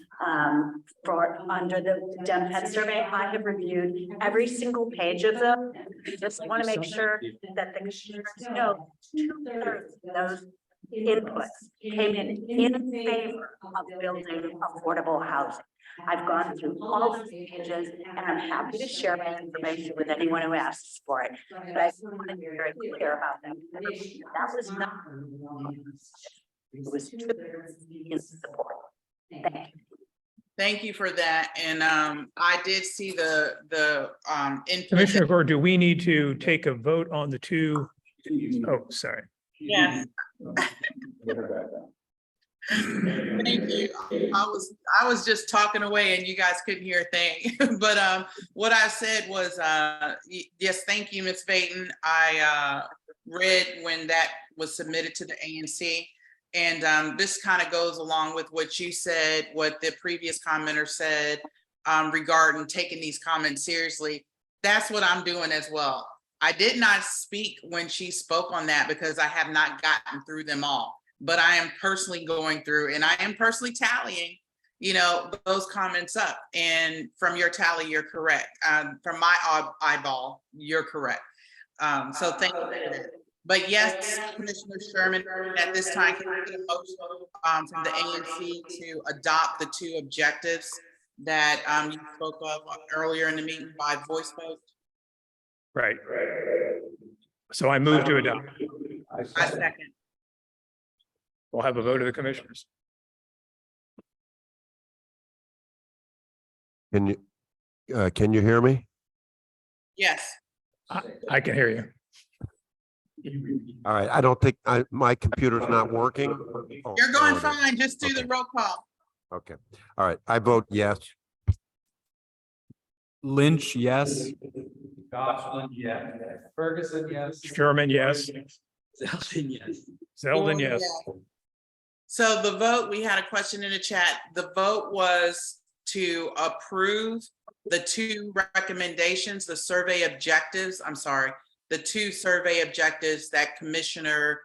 for under the DemPed survey. I have reviewed every single page of them. I just want to make sure that the commissioners know 2/3 of those inputs came in favor of building affordable housing. I've gone through all those pages, and I'm happy to share my information with anyone who asks for it. But I want to be very clear about that. That was not. It was in support. Thank you. Thank you for that. And I did see the input. Commissioner Gore, do we need to take a vote on the two? Oh, sorry. Yes. Thank you. I was just talking away and you guys couldn't hear a thing. But what I said was, yes, thank you, Ms. Payton. I read when that was submitted to the ANC. And this kind of goes along with what you said, what the previous commenter said regarding taking these comments seriously. That's what I'm doing as well. I did not speak when she spoke on that because I have not gotten through them all. But I am personally going through and I am personally tallying, you know, those comments up. And from your tally, you're correct. From my eyeball, you're correct. So thank you. But yes, Commissioner Sherman, at this time, can we get a motion from the ANC to adopt the two objectives that you spoke of earlier in the meeting by voice vote? Right. So I move to adopt. I second. We'll have a vote of the commissioners. Can you hear me? Yes. I can hear you. All right, I don't think my computer's not working. Oh, You're going there it is. fine. Just do Okay. the roll call. Okay, all right, I vote yes. Lynch, yes. Gosselin, yeah. Ferguson, yes. Sherman, yes. Zeldin, yes. Zeldin, yes. So the vote, we had a question in the chat. The vote was to approve the two recommendations, the survey objectives, the two survey objectives that Commissioner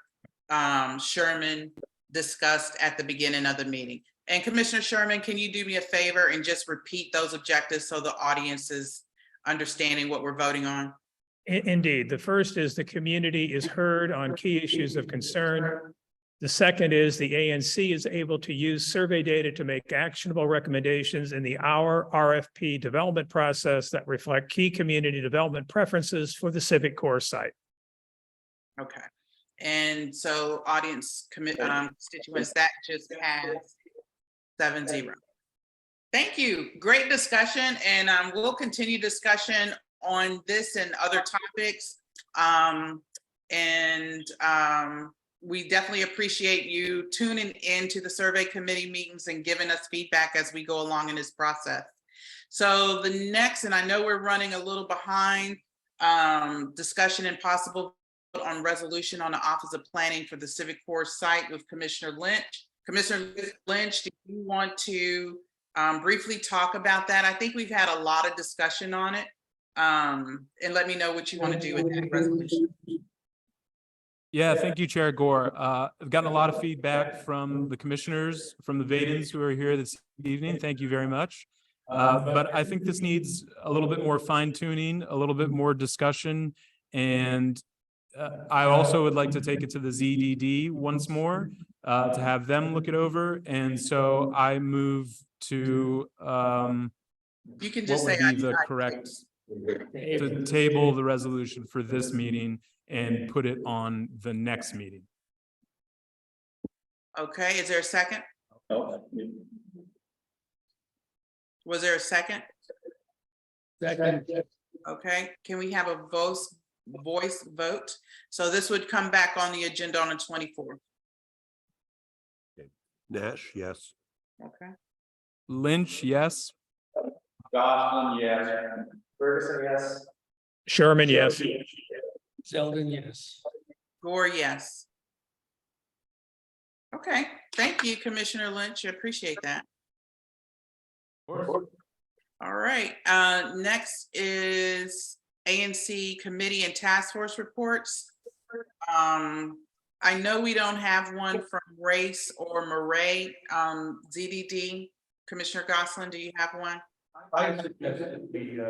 Sherman discussed at the beginning of the meeting. And Commissioner Sherman, can you do me a favor and just repeat those objectives so the audience is understanding what we're voting on? Indeed. The first is the community is heard on key issues of concern. The second is the ANC is able to use survey data to make actionable recommendations in our RFP development process that reflect key community development preferences for the Civic core site. Okay. And so audience constituents, that just passed 7-0. Thank you. Great discussion. And we'll continue discussion on this and other topics. We definitely appreciate you tuning into the survey committee meetings and giving us feedback as we go along in this process. So the next, and I know we're running a little behind, discussion and possible on resolution on the Office of Planning for the Civic Core site with Commissioner Lynch. Commissioner Lynch, do you want to briefly talk about that? I think we've had a lot of discussion on it. And let me know what you want to do with that resolution. Yeah, thank you, Chair Gore. I've gotten a lot of feedback from the commissioners, from the Vadens who are here this evening. Thank you very much. But I think this needs a little bit more fine tuning, a little bit more discussion, and I also would like to take it to the ZDD once more, to have them look it over. And so I move to, You can what just would say, be the correct, to table the resolution for this meeting and put it on the next meeting. okay, is there a second? Was there a second? Second. Okay, can we have a voice vote? So this would come back on the agenda on the 24th. Nash, yes. Okay. Lynch, yes. Goslin, yes. Ferguson, yes. Sherman, yes. Zeldin, yes. Gore, yes. Okay, thank you, Commissioner Lynch. I appreciate that. All right, next is ANC committee and task force reports. I know we don't have one from Race or Murray, ZDD. Commissioner Goslin, do you have one? I suggested we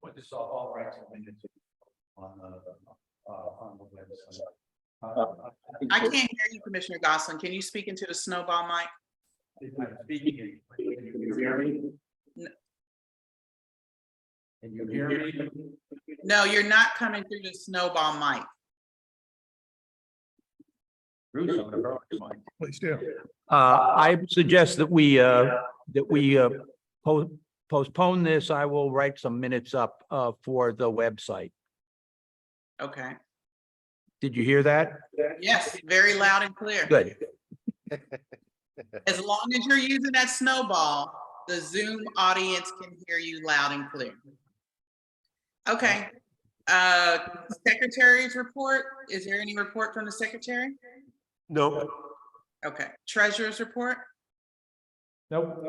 put this all right on the website. I can't hear you, Commissioner Goslin. Can you speak into the snowball mic? I'm speaking. Can you hear me? Can you hear me? No, you're not coming through the snowball mic. Please do. I suggest that we postpone this. I will write some minutes up for the website. Okay. Did you hear that? Yes, very loud and clear. Good. As long as you're using that snowball, the Zoom audience can hear you loud and clear. Okay. Secretary's report. Is there any report from the secretary? No. Okay. Treasurer's report. Nope.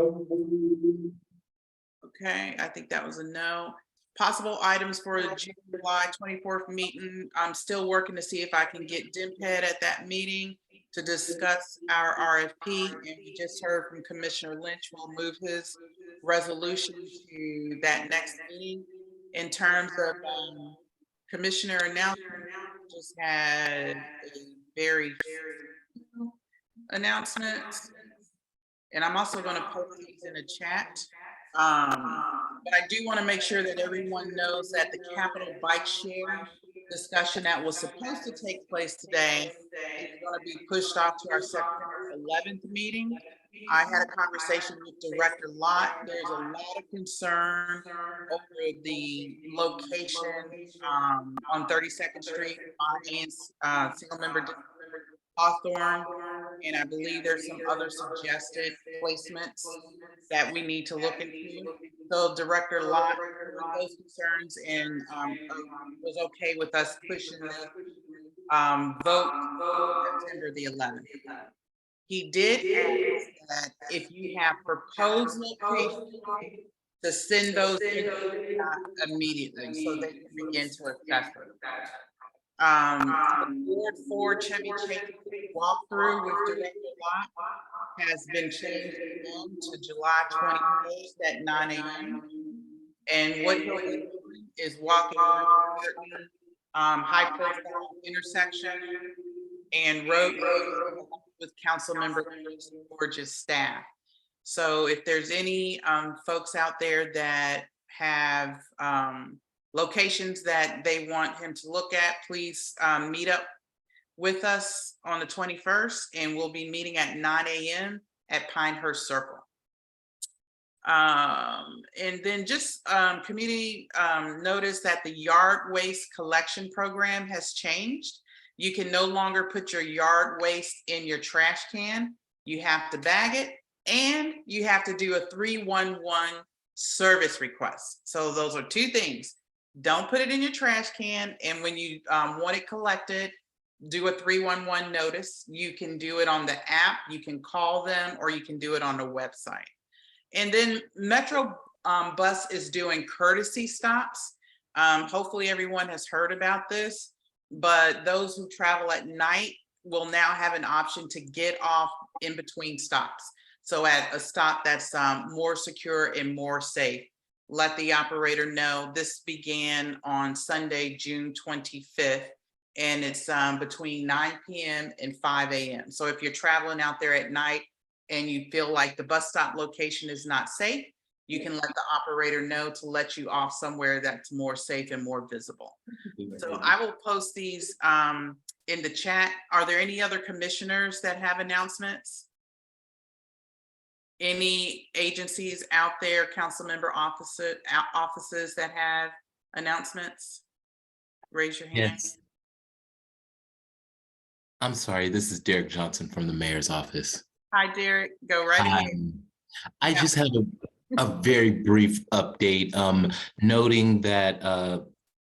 Okay, I think that was a no. Possible items for the July 24th meeting. I'm still working to see if I can get Dimped at that meeting to discuss our RFP. And we just heard from Commissioner Lynch. We'll move his resolution to that next meeting. In terms of commissioner announcement, just had a very announcements. And I'm also going to post these in the chat. But I do want to make sure that everyone knows that the capital bike share discussion that was supposed to take place today is going to be pushed off to our September 11th meeting. I had a conversation with Director Lott. There's a lot of concern over the location on 32nd Street on single member Hawthorne, and I believe there's some other suggested placements that we need to look into. So Director Lott heard those concerns and was okay with us pushing the vote September the 11th. He did ask that if you have proposed locations to send those immediately so they can begin to assess it. The Ward 4 Chevy Chase walkthrough with Director Lott has been changed again to July 21st at 9 a.m. And what he'll be doing is walking through high profile intersection and roadways with council member George's staff. So if there's any folks out there that have locations that they want him to look at, please meet up with us on the 21st, and we'll be meeting at 9 a.m. at Pinehurst Circle. And then just community notice that the yard waste collection program has changed. You can no longer put your yard waste in your trash can. You have to bag it, and you have to do a 311 service request. So those are two things. Don't put it in your trash can, and when you want it collected, do a 311 notice. You can do it on the app, you can call them, or you can do it on the website. And then Metro Bus is doing courtesy stops. Hopefully everyone has heard about this, but those who travel at night will now have an option to get off in between stops. So at a stop that's more secure and more safe. Let the operator know. This began on Sunday, June 25th, and it's between 9 p.m. and 5 a.m. So if you're traveling out there at night and you feel like the bus stop location is not safe, you can let the operator know to let you off somewhere that's more safe and more visible. So I will post these in the chat. Are there any other commissioners that have announcements? Any agencies out there, council member offices that have announcements? Raise your hand. Yes. I'm sorry, this is Derek Johnson from the mayor's office. Hi, Derek. Go right ahead. I just have a very brief update, noting that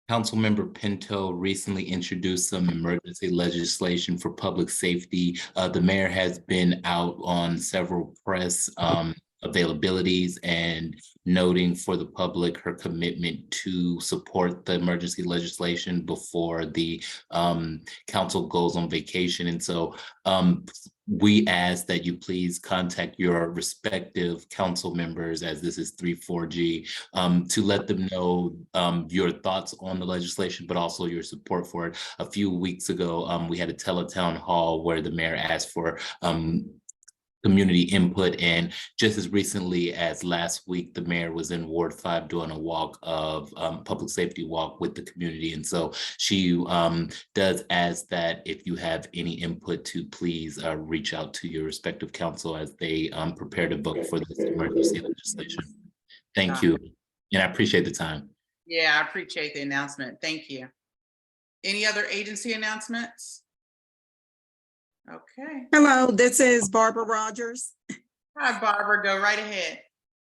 Councilmember Pinto recently introduced some emergency legislation for public safety. The mayor has been out on several press availabilities and noting for the public her commitment to support the emergency legislation before the council goes on vacation. And so we ask that you please contact your respective council members, as this is 3-4G, to let them know your thoughts on the legislation, but also your support for it. A few weeks ago, we had a teletown hall where the mayor asked for community input, and just as recently as last week, the mayor was in Ward 5 doing a walk of public safety walk with the community. And so she does ask that if you have any input to please reach out to your respective council as they prepare to vote for this emergency legislation. Thank you, and I appreciate the time. Yeah, I appreciate the announcement. Thank you. Any other agency announcements? Okay. Hello, this is Barbara Rogers. Hi, Barbara. Go right ahead.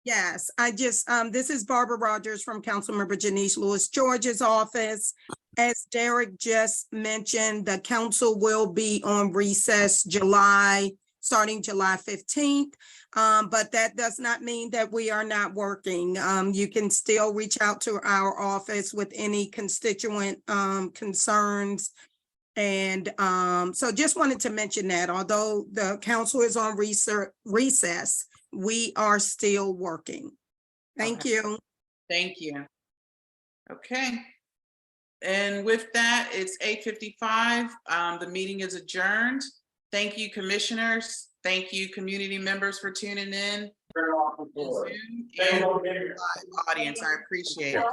Yes, this is Barbara Rogers from Councilmember Janice Lewis George's office. As Derek just mentioned, the council will be on recess starting July 15th. But that does not mean that we are not working. You can still reach out to our office with any constituent concerns. And so just wanted to mention that although the council is on recess, we are still working. Thank you. Thank you. Okay. And with that, it's 8:55. The meeting is adjourned. Thank you, commissioners. Thank you, community members, for tuning in. And audience, I appreciate it.